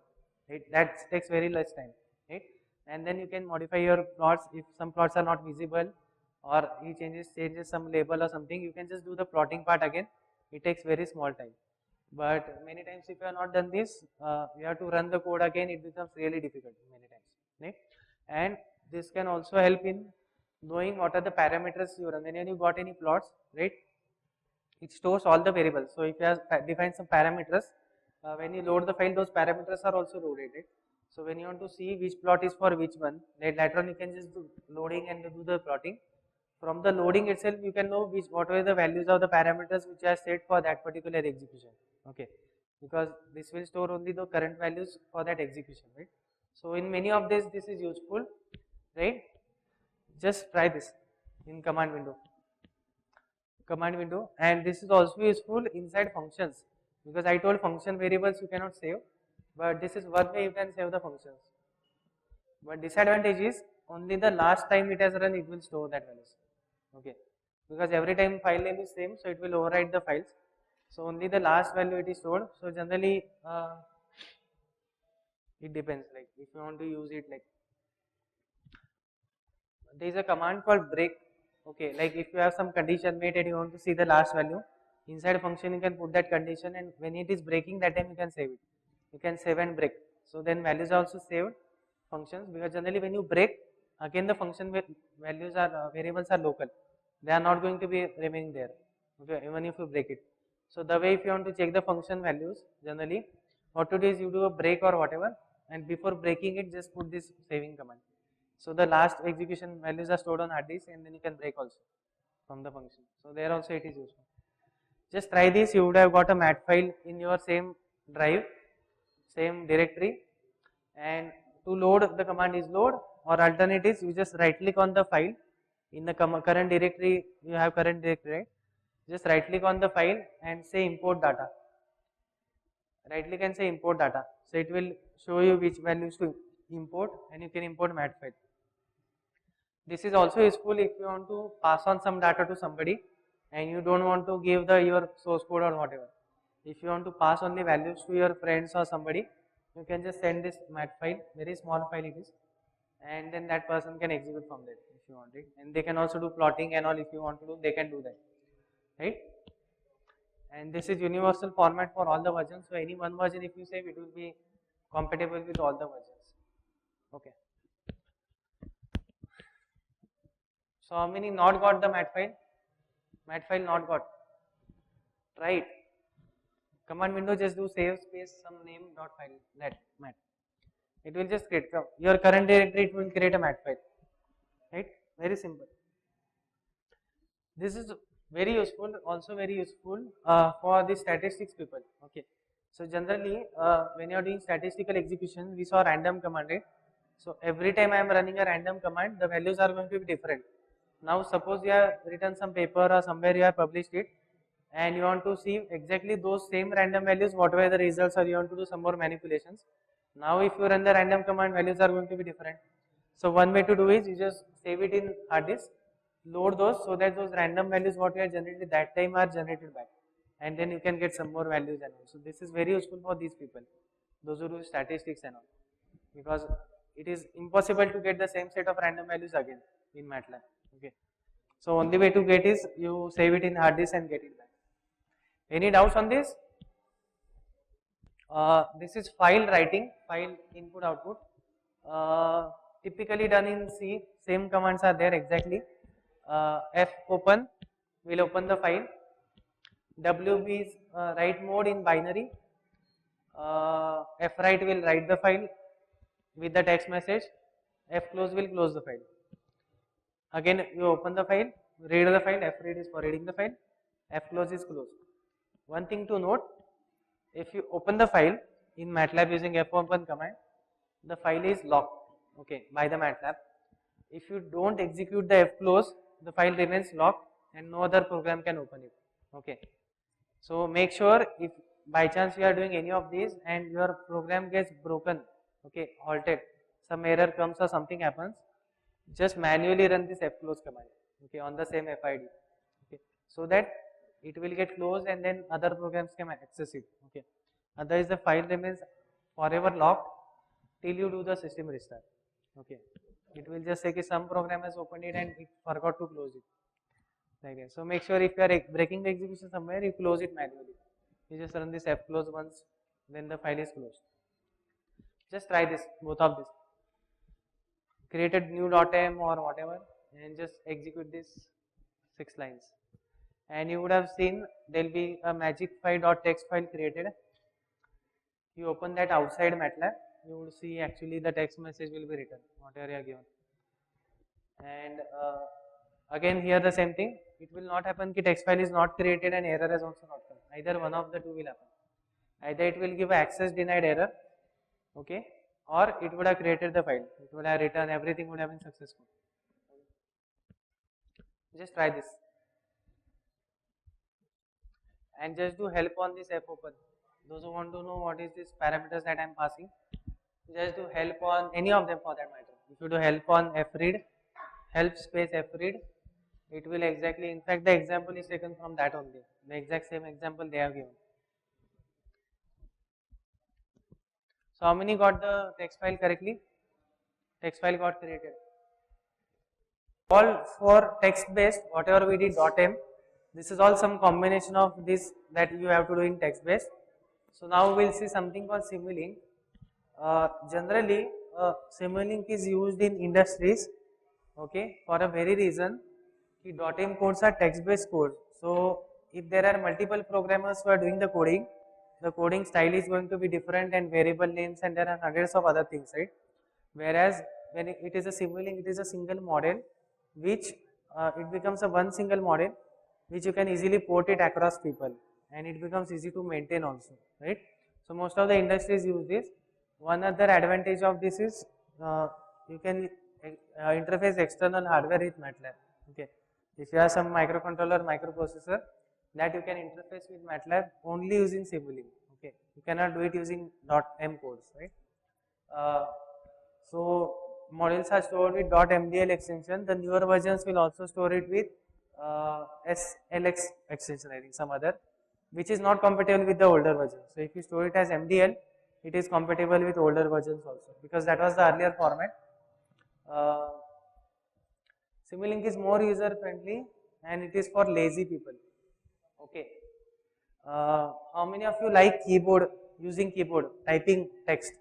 right? That takes very less time, right? And then you can modify your plots if some plots are not visible or he changes some label or something, you can just do the plotting part again. It takes very small time. But many times if you have not done this, you have to run the code again, it becomes really difficult many times, right? And this can also help in knowing what are the parameters you run. When you got any plots, right, it stores all the variables. So if you have defined some parameters, when you load the file, those parameters are also loaded, right? So when you want to see which plot is for which one, later on you can just do loading and do the plotting. From the loading itself, you can know what are the values of the parameters which are set for that particular execution. Okay, because this will store only the current values for that execution, right? So in many of this is useful, right? Just try this in command window. And this is also useful inside functions because I told function variables you cannot save, but this is one way you can save the functions. But disadvantage is only the last time it has run it will store that values. Okay, because every time file name is same, so it will overwrite the files. So only the last value it is stored. So generally it depends, like if you want to use it, like there is a command called break. Okay, like if you have some condition made and you want to see the last value, inside function you can put that condition and when it is breaking that time you can save it. You can save and break. So then values are also saved functions because generally when you break, again the function values are variables are local. They are not going to be remaining there. Okay, even if you break it. So the way if you want to check the function values, generally what to do is you do a break or whatever and before breaking it, just put this saving command. So the last execution values are stored on hard disk, and then you can break also from the function. So there also it is useful. Just try this. You would have got a mat file in your same drive, same directory, and to load the command is load, or alternate is you just right click on the file in the current directory. You have current directory, right? Just right click on the file and say import data. Right click and say import data. So it will show you which values to import, and you can import mat file. This is also useful if you want to pass on some data to somebody and you don't want to give your source code or whatever. If you want to pass only values to your friends or somebody, you can just send this mat file, very small file it is, and then that person can execute from there if you want it. And they can also do plotting and all if you want to do, they can do that, right? And this is universal format for all the versions. So any one version if you save, it will be compatible with all the versions. Okay. So how many not got the mat file? Mat file not got. Right. Command window just do save space some name dot file that mat. It will just create your current directory. It will create a mat file. Right. Very simple. This is very useful. Also very useful for the statistics people. Okay. So generally when you are doing statistical execution, we saw random command, right? So every time I am running a random command, the values are going to be different. Now suppose you have written some paper or somewhere you have published it, and you want to see exactly those same random values, what were the results, or you want to do some more manipulations. Now if you run the random command, values are going to be different. So one way to do is you just save it in hard disk, load those so that those random values what you have generated that time are generated back, and then you can get some more values and all. So this is very useful for these people, those who do statistics and all, because it is impossible to get the same set of random values again in MATLAB. Okay, so only way to get is you save it in hard disk and get it back. Any doubts on this? This is file writing, file input output. Typically done in C. Same commands are there exactly. F open will open the file. WB is write mode in binary. F write will write the file with the text message. F close will close the file. Again you open the file, read the file. F read is for reading the file. F close is close. One thing to note, if you open the file in MATLAB using F open command, the file is locked, okay, by the MATLAB. If you don't execute the F close, the file remains locked and no other program can open it. Okay, so make sure if by chance you are doing any of these and your program gets broken, okay, halted, some error comes or something happens, just manually run this fclose command, okay, on the same FID, okay, so that it will get closed and then other programs can access it, okay. Otherwise the file remains forever locked till you do the system restart, okay. It will just say that some program has opened it and it forgot to close it, like that. So make sure if you are breaking the execution somewhere, you close it manually. You just run this fclose once, then the file is closed. Just try this, both of this. Create a new .m or whatever and just execute this 6 lines. And you would have seen there will be a magicphi.txt file created. You open that outside MATLAB, you would see actually the text message will be written, whatever you are given. And again here the same thing, it will not happen that text file is not created and error has also not come. Either one of the two will happen. Either it will give access denied error, okay, or it would have created the file, it would have written, everything would have been successful. Just try this. And just do help on this fopen. Those who want to know what is this parameters that I am passing, just do help on any of them for that matter. If you do help on fread, help space fread, it will exactly, in fact the example is taken from that only, the exact same example they have given. So how many got the text file correctly? Text file got created. All for text based, whatever we did .m, this is all some combination of this that you have to do in text based. So now we will see something called Simulink. Generally Simulink is used in industries, okay, for a very reason, .m codes are text based codes. So if there are multiple programmers who are doing the coding, the coding style is going to be different and variable names, and there are hundreds of other things, right? Whereas when it is a Simulink, it is a single model which it becomes a one single model which you can easily port it across people, and it becomes easy to maintain also, right? So most of the industries use this. One other advantage of this is you can interface external hardware with MATLAB. Okay, if you have some microcontroller, microprocessor, that you can interface with MATLAB only using Simulink. Okay, you cannot do it using .m codes, right? So models are stored with .mdl extension. The newer versions will also store it with SLX extension, I think some other, which is not compatible with the older version. So if you store it as MDL, it is compatible with older versions also, because that was the earlier format. Simulink is more user friendly and it is for lazy people. Okay. How many of you like keyboard, using keyboard, typing text?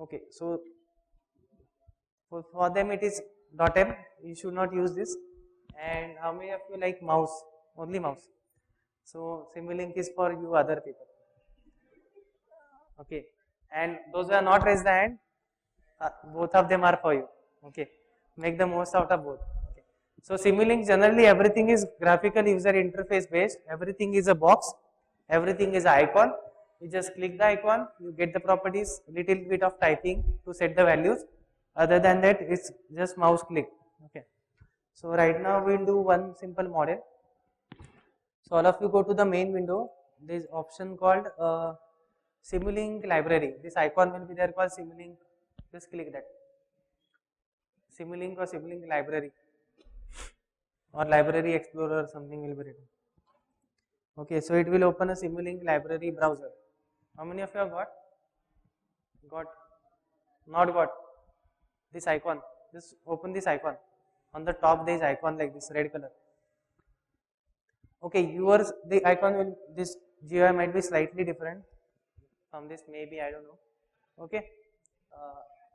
Okay, so for them it is .m, you should not use this. And how many of you like mouse, only mouse? So Simulink is for you other people. Okay, and those who are not raised the hand, both of them are for you. Okay, make the most out of both. Okay. So Simulink, generally everything is graphical user interface based, everything is a box, everything is an icon. You just click the icon, you get the properties, little bit of typing to set the values. Other than that, it's just mouse click. Okay. So right now we'll do one simple model. So all of you go to the main window. There is option called Simulink library. This icon will be there called Simulink. Just click that. Simulink or Simulink library or library explorer, something will be written. Okay, so it will open a Simulink library browser. How many of you have got? Got? Not got? This icon. Just open this icon. On the top there is icon like this, red color. Okay, yours, the icon will, this GUI might be slightly different from this, maybe, I don't know. Okay.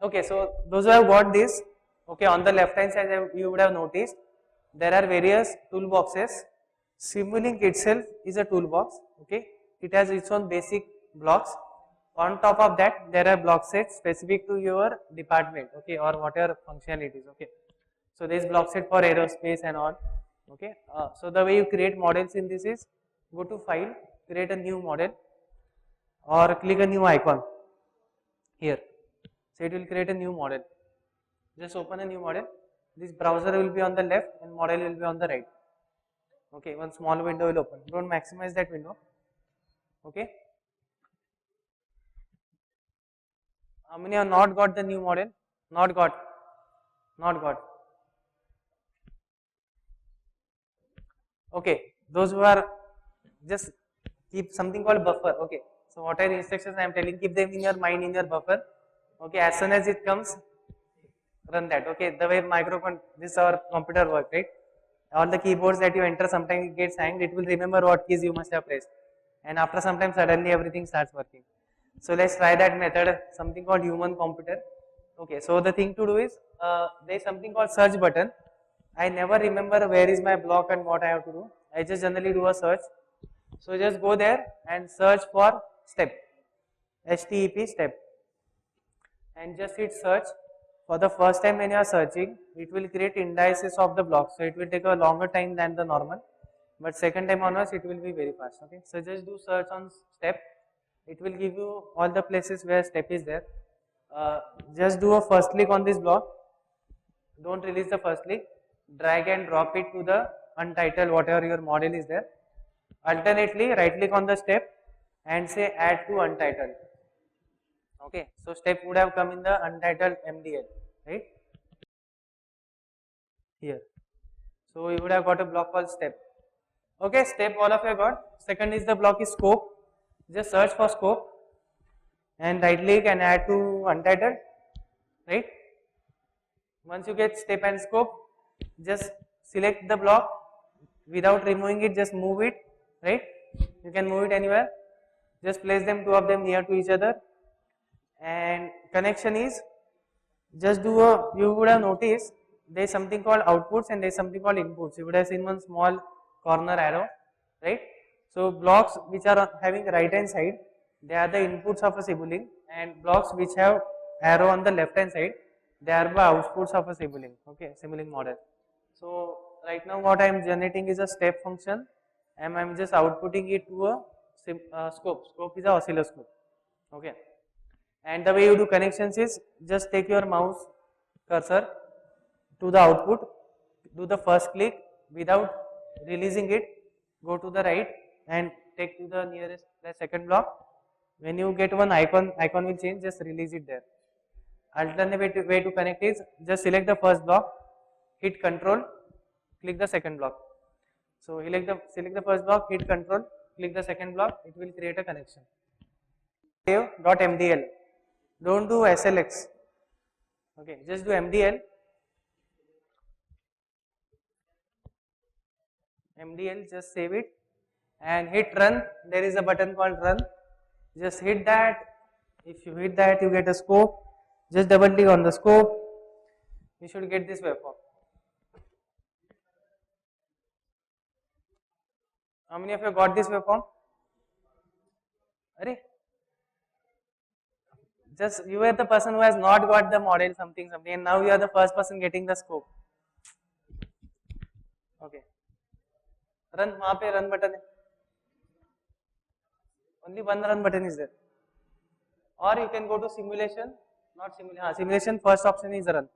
Okay, so those who have got this, okay, on the left hand side you would have noticed there are various toolboxes. Simulink itself is a toolbox. Okay, it has its own basic blocks. On top of that, there are block sets specific to your department, okay, or whatever functionalities. Okay, so there is block set for aerospace and all. Okay, so the way you create models in this is go to file, create a new model, or click a new icon here. So it will create a new model. Just open a new model. This browser will be on the left and model will be on the right. Okay, one small window will open. Don't maximize that window. Okay. How many have not got the new model? Not got. Not got. Okay. Those who are, just keep something called buffer. Okay. So what are the instructions I am telling? Keep them in your mind, in your buffer. Okay. As soon as it comes, run that. Okay. The way this our computer work, right? All the keyboards that you enter, sometimes it gets hanged. It will remember what keys you must have pressed, and after some time, suddenly everything starts working. So let's try that method, something called human computer. Okay, so the thing to do is, there is something called search button. I never remember where is my block and what I have to do. I just generally do a search. So just go there and search for step, STEP step, and just hit search. For the first time when you are searching, it will create indices of the block. So it will take a longer time than the normal, but second time onwards it will be very fast. Okay, so just do search on step. It will give you all the places where step is there. Just do a first click on this block. Don't release the first click. Drag and drop it to the untitled, whatever your model is there. Alternately, right click on the step and say add to untitled. Okay, so step would have come in the untitled MDL, right? Here. So you would have got a block called step. Okay, step all of you got. Second is the block is scope. Just search for scope and right click and add to untitled, right? Once you get step and scope, just select the block without removing it, just move it, right? You can move it anywhere. Just place them, two of them near to each other. And connection is, just do a, you would have noticed there is something called outputs and there is something called inputs. You would have seen one small corner arrow, right? So blocks which are having right hand side, they are the inputs of a sibling, and blocks which have arrow on the left hand side, they are the outputs of a sibling. Okay, sibling model. So right now what I am generating is a step function, and I am just outputting it to a scope. Scope is a oscilloscope. Okay, and the way you do connections is just take your mouse cursor to the output, do the first click without releasing it, go to the right and take to the nearest the second block. When you get one icon will change, just release it there. Alternate way to connect is just select the first block, hit control, click the second block. So select the first block, hit control, click the second block, it will create a connection. Save.mdl, don't do SLX. Okay, just do MDL. MDL, just save it and hit run. There is a button called run. Just hit that. If you hit that, you get a scope. Just double click on the scope. You should get this waveform. How many of you got this waveform? Arey? Just you were the person who has not got the model something, and now you are the first person getting the scope. Okay. Run, वहाँ पे run button है. Only one run button is there. Or you can go to simulation, not simulation. Simulation first option is run.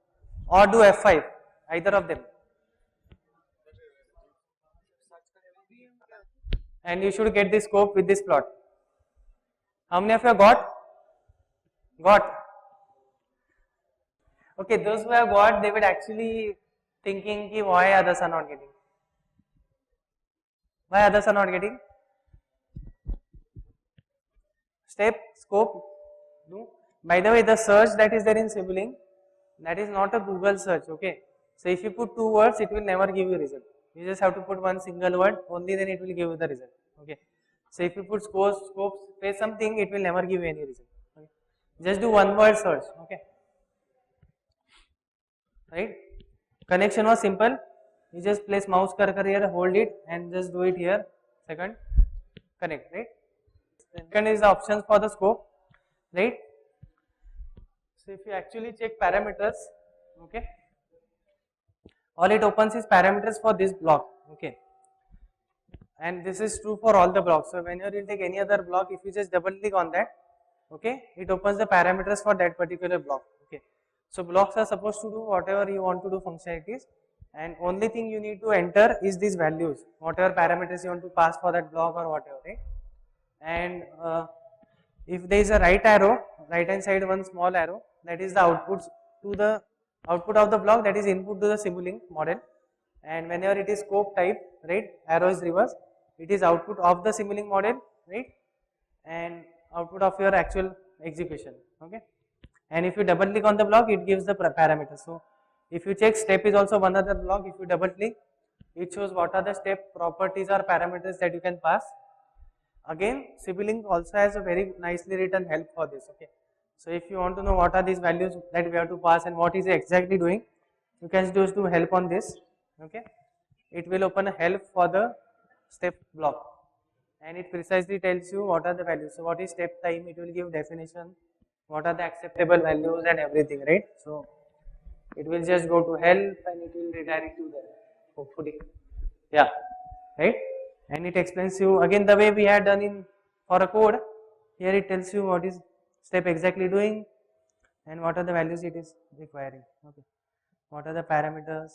Or do F5, either of them. And you should get the scope with this plot. How many of you got? Got. Okay, those who have got, they would actually thinking ki why others are not getting. Why others are not getting? Step, scope, do. By the way, the search that is there in sibling, that is not a Google search, okay. So if you put two words, it will never give you result. You just have to put one single word, only then it will give you the result, okay. So if you put scope space something, it will never give you any result. Okay? Just do one word search, okay. Right? Connection was simple. You just place mouse cursor here, hold it and just do it here. Second, connect, right? Second is the options for the scope, right? So if you actually check parameters, okay, all it opens is parameters for this block, okay, and this is true for all the blocks. So whenever you take any other block, if you just double click on that, okay, it opens the parameters for that particular block, okay. So blocks are supposed to do whatever you want to do functionalities, and only thing you need to enter is these values, whatever parameters you want to pass for that block or whatever, right? And if there is a right arrow, right hand side one small arrow, that is the outputs to the output of the block, that is input to the sibling model, and whenever it is scope type, right, arrow is reverse, it is output of the sibling model, right, and output of your actual execution, okay. And if you double click on the block, it gives the parameters. So if you check step is also one other block, if you double click, it shows what are the step properties or parameters that you can pass. Again, sibling also has a very nicely written help for this, okay. So if you want to know what are these values that we have to pass and what is it exactly doing, you can just do help on this, okay. It will open a help for the step block, and it precisely tells you what are the values. So what is step time, it will give definition, what are the acceptable values and everything, right. So it will just go to help and it will redirect you there, hopefully, yeah, right. And it explains you again the way we had done in for a code. Here it tells you what is step exactly doing and what are the values it is requiring, okay. What are the parameters,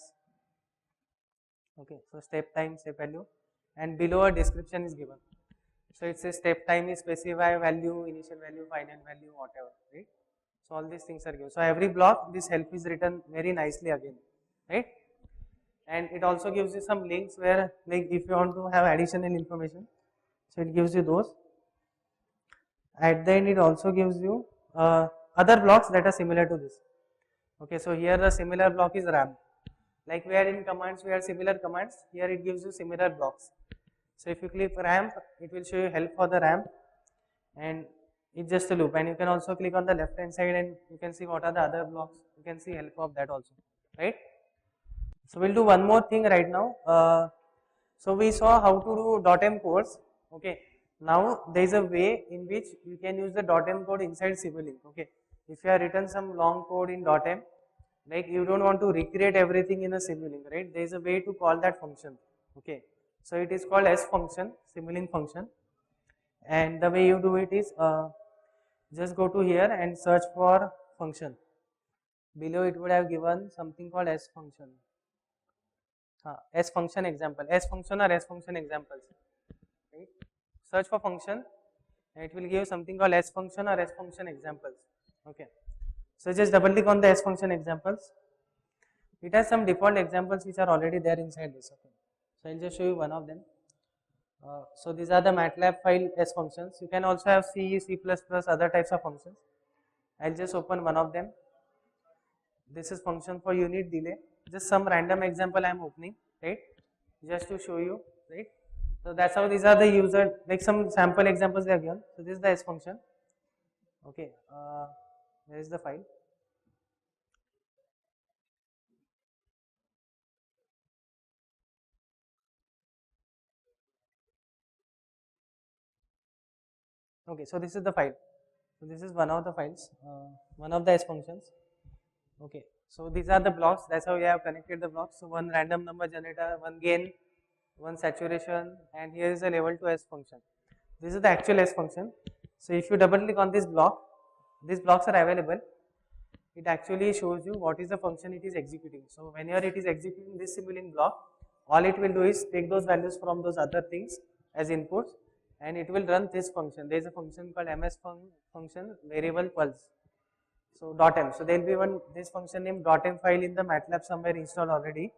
okay. So step time, step value, and below a description is given. So it says step time is specify value, initial value, final value, whatever, right. So all these things are given. So every block, this help is written very nicely again, right. And it also gives you some links where, like, if you want to have additional information, so it gives you those. At the end, it also gives you other blocks that are similar to this, okay. So here the similar block is RAM. Like we had in commands, we had similar commands. Here it gives you similar blocks. So if you click ramp, it will show you help for the ramp, and it's just a loop. And you can also click on the left hand side and you can see what are the other blocks. You can see help of that also, right. So we'll do one more thing right now. So we saw how to do .m codes, Okay. Now there is a way in which you can use the .m code inside Simulink. Okay. If you have written some long code in .m, like you don't want to recreate everything in a Simulink, right? There is a way to call that function. Okay. So it is called S function, Simulink function, and the way you do it is just go to here and search for function. Below it would have given something called S function. S function example, S function or S function examples. Right? Search for function and it will give something called S function or S function examples. Okay. So just double click on the S function examples. It has some default examples which are already there inside this. Okay. So I'll just show you one of them. So these are the MATLAB file S functions. You can also have C, C++, other types of functions. I'll just open one of them. This is function for unit delay. Just some random example I am opening, right? Just to show you, right? So that's how these are the user, like some sample examples they are given. So this is the S function. Okay, where is the file? Okay, so this is the file. So this is one of the files, one of the S functions. Okay, so these are the blocks. That's how we have connected the blocks. So one random number generator, one gain, one saturation, and here is a level 2 S function. This is the actual S function. So if you double click on this block, these blocks are available. It actually shows you what is the function it is executing. So whenever it is executing this Simulink block, all it will do is take those values from those other things as inputs and it will run this function. There is a function called ms function variable pulse. So .m. So there will be one this function named .m file in the MATLAB somewhere installed already.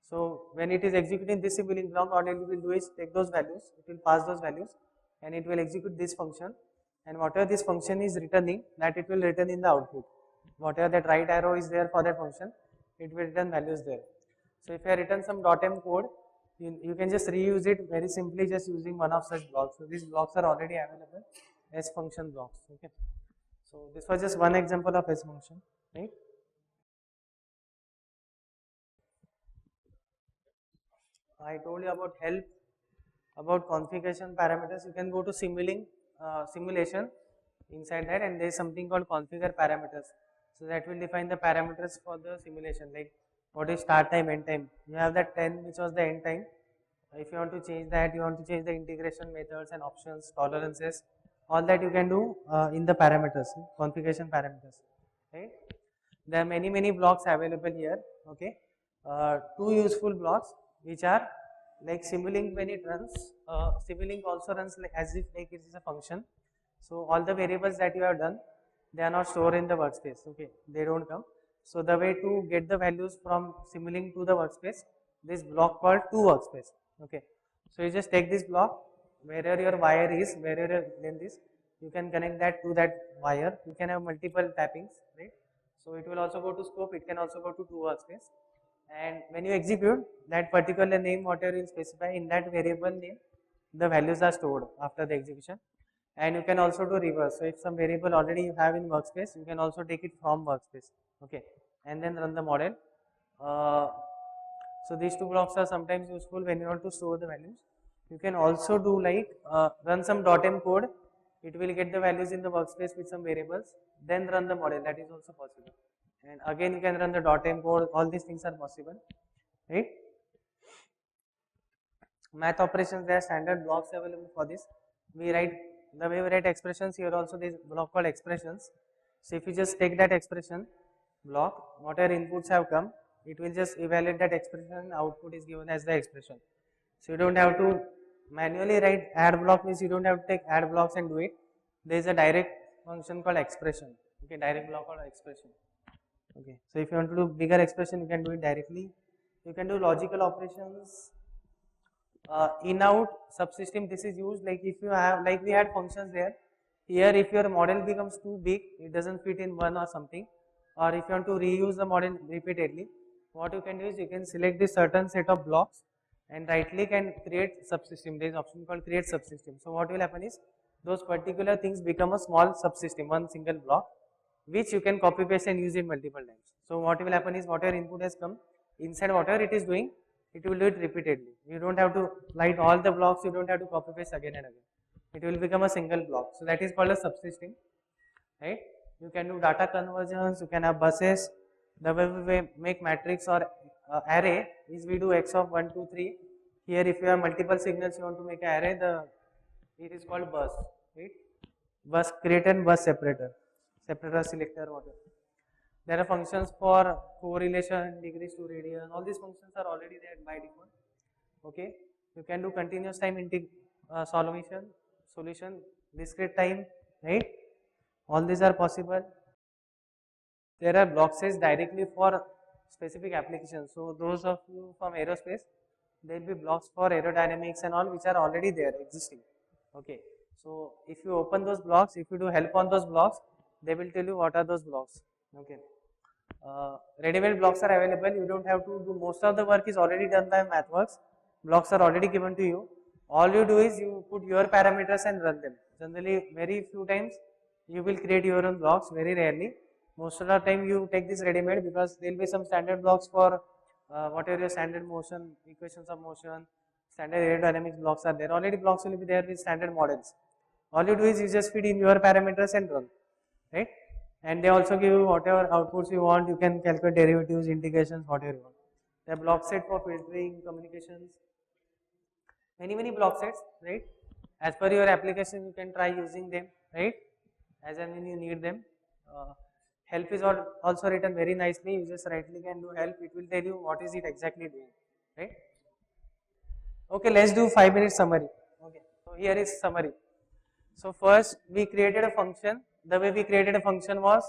So when it is executing this Simulink block, all it will do is take those values, it will pass those values and it will execute this function, and whatever this function is returning, that it will return in the output. Whatever that right arrow is there for that function, it will return values there. So if I return some .m code, you can just reuse it very simply just using one of such blocks. So these blocks are already available as function blocks. Okay. So this was just one example of S function, right? I told you about help, about configuration parameters. You can go to Simulink simulation. Inside that, and there is something called configure parameters. So that will define the parameters for the simulation, like what is start time, end time. You have that 10 which was the end time. If you want to change that, you want to change the integration methods and options, tolerances, all that you can do in the parameters, configuration parameters, right? There are many blocks available here. Okay, two useful blocks which are like Simulink. When it runs, Simulink also runs like as if like it is a function. So all the variables that you have done, they are not stored in the workspace. Okay, they don't come. So the way to get the values from Simulink to the workspace, this block called to workspace. Okay, so you just take this block, wherever your wire is, wherever your length is, you can connect that to that wire. You can have multiple tappings, right? So it will also go to scope. It can also go to workspace. And when you execute that particular name, whatever you specify in that variable name, the values are stored after the execution. And you can also do reverse. So if some variable already you have in workspace, you can also take it from workspace. Okay, and then run the model. So these two blocks are sometimes useful when you want to store the values. You can also do like run some .m code. It will get the values in the workspace with some variables. Then run the model. That is also possible. And again, you can run the .m code. All these things are possible, right? Math operations, there are standard blocks available for this. We write the way we write expressions here. Also, there is a block called expressions. So if you just take that expression block, whatever inputs have come, it will just evaluate that expression. Output is given as the expression. So you don't have to manually write add block. Means you don't have to take add blocks and do it. There is a direct function called expression. Okay, direct block called expression. Okay, so if you want to do bigger expression, you can do it directly. You can do logical operations. In out subsystem, this is used like if you have, like we had functions there. Here, if your model becomes too big, it doesn't fit in one or something, or if you want to reuse the model repeatedly, what you can do is you can select this certain set of blocks and right click and create subsystem. There is an option called create subsystem. So what will happen is those particular things become a small subsystem, one single block, which you can copy paste and use it multiple times. So what will happen is whatever input has come, inside whatever it is doing, it will do it repeatedly. You don't have to write all the blocks, you don't have to copy paste again and again. It will become a single block. So that is called a subsystem, right? You can do data conversions, you can have buses. The way we make matrix or array is we do x of 1, 2, 3. Here if you have multiple signals you want to make an array, it is called bus, right? Bus creator and bus separator, selector, whatever. There are functions for correlation, degrees to radian, all these functions are already there by default. Okay, you can do continuous time solution, discrete time, right? All these are possible. There are block sets directly for specific applications. So those of you from aerospace, there will be blocks for aerodynamics and all which are already there existing. Okay, so if you open those blocks, if you do help on those blocks, they will tell you what are those blocks. Okay, ready-made blocks are available. You don't have to do, most of the work is already done by MathWorks. Blocks are already given to you. All you do is you put your parameters and run them. Generally, very few times you will create your own blocks, very rarely. Most of the time you take this ready-made because there will be some standard blocks for whatever your standard motion, equations of motion, standard aerodynamics blocks are there. Already blocks will be there with standard models. All you do is you just feed in your parameters and run, right? And they also give you whatever outputs you want. You can calculate derivatives, integrations, whatever you want. The block set for filtering, communications, many block sets, right? As per your application, you can try using them, right? As and when you need them. Help is also written very nicely. You just right click and do help. It will tell you what is it exactly doing, right? Okay, let's do 5 minute summary. Okay, so here is summary. So first we created a function. The way we created a function was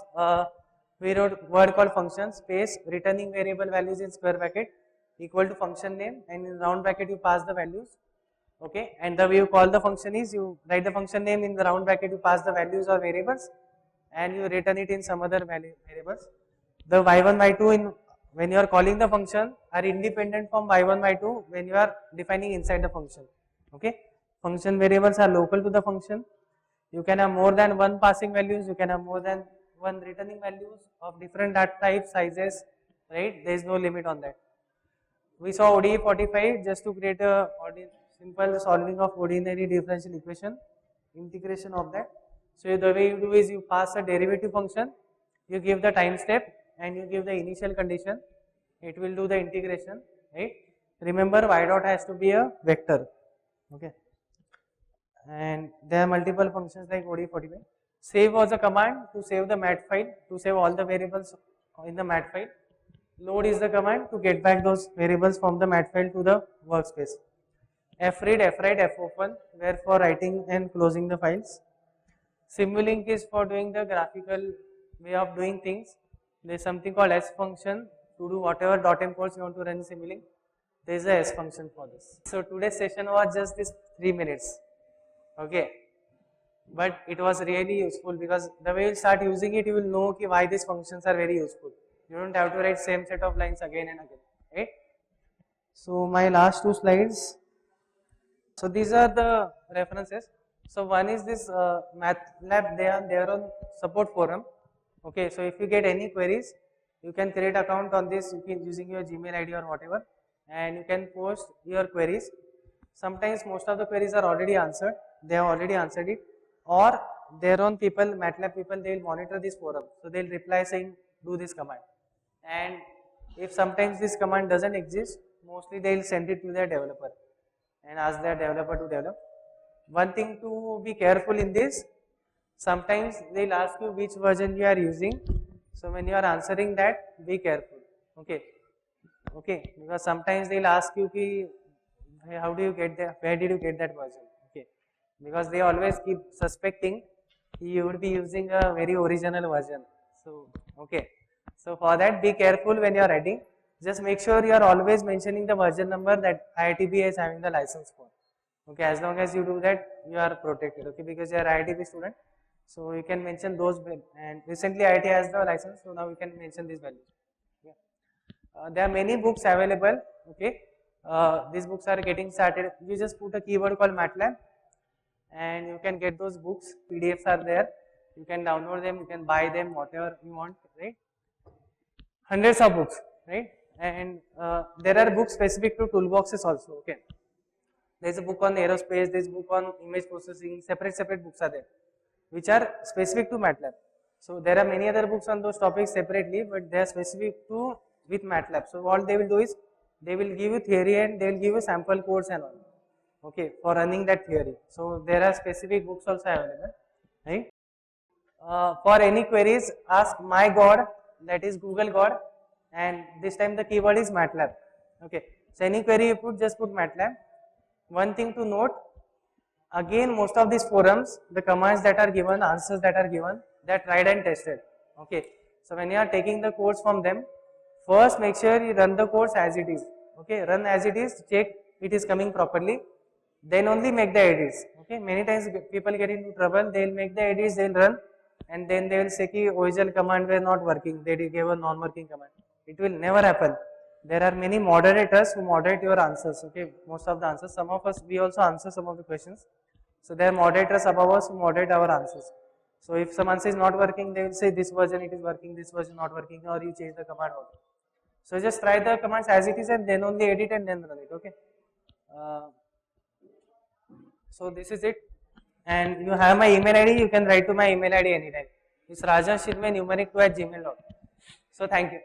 we wrote word called function space returning variable values in square bracket equal to function name, and in round bracket you pass the values. Okay, and the way you call the function is you write the function name, in the round bracket you pass the values or variables, and you return it in some other variables. The y1, y2 when you are calling the function are independent from y1, y2 when you are defining inside the function. Okay, function variables are local to the function. You can have more than one passing values, you can have more than one returning values of different data types, sizes, right? There is no limit on that. We saw ODE 45 just to create a simple solving of ordinary differential equation, integration of that. So the way you do is you pass a derivative function, you give the time step and you give the initial condition, it will do the integration, right? Remember y dot has to be a vector, okay? And there are multiple functions like ODE 45. Save was a command to save the mat file, to save all the variables in the mat file. Load is the command to get back those variables from the mat file to the workspace. Fread, fwrite, fopen were for writing and closing the files. Simulink is for doing the graphical way of doing things. There is something called S function to do whatever .m codes you want to run in Simulink. There is a S function for this. So today's session was just this 3 minutes. Okay, but it was really useful because the way you start using it, you will know why these functions are very useful. You don't have to write same set of lines again and again, right? So my last 2 slides. So these are the references. So one is this MATLAB, they are on support forum. Okay, so if you get any queries, you can create account on this using your Gmail ID or whatever, and you can post your queries. Sometimes most of the queries are already answered, they have already answered it, or their own people, MATLAB people, they will monitor this forum. So they will reply saying do this command. And if sometimes this command doesn't exist, mostly they will send it to their developer and ask their developer to develop. One thing to be careful in this, sometimes they will ask you which version you are using. So when you are answering that, be careful. Okay, okay, because sometimes they will ask you ki, how do you get that, where did you get that version? Okay, because they always keep suspecting you would be using a very original version. So okay, so for that be careful when you are writing. Just make sure you are always mentioning the version number that IITB is having the license for. Okay, as long as you do that, you are protected. Okay, because you are IITB student, so you can mention those. And recently IIT has the license, so now you can mention these values. Yeah. There are many books available. Okay, these books are getting started. You just put a keyword called MATLAB, and you can get those books. PDFs are there. You can download them. You can buy them, whatever you want. Right? Hundreds of books. Right? And there are books specific to toolboxes also. Okay, there is a book on aerospace, there is a book on image processing. Separate books are there, which are specific to MATLAB. So there are many other books on those topics separately, but they are specific to with MATLAB. So what they will do is they will give you theory and they will give you sample codes and all. Okay, for running that theory. So there are specific books also available, right? For any queries, ask my God, that is Google God, and this time the keyword is MATLAB. Okay, so any query you put, just put MATLAB. One thing to note, again most of these forums, the commands that are given, answers that are given, they are tried and tested. Okay, so when you are taking the codes from them, first make sure you run the codes as it is. Okay, run as it is, check it is coming properly, then only make the edits. Okay, many times people get into trouble, they will make the edits, they will run, and then they will say ki original command were not working, they gave a non-working command. It will never happen. There are many moderators who moderate your answers. Okay, most of the answers. Some of us, we also answer some of the questions. So there are moderators above us who moderate our answers. So if some answer is not working, they will say this version it is working, this version not working, or you change the command. So just try the commands as it is and then only edit and then run it. Okay. So this is it. And you have my email ID, you can write to my email ID anytime. It's rajanshidme numeric2@gmail.com. So thank you.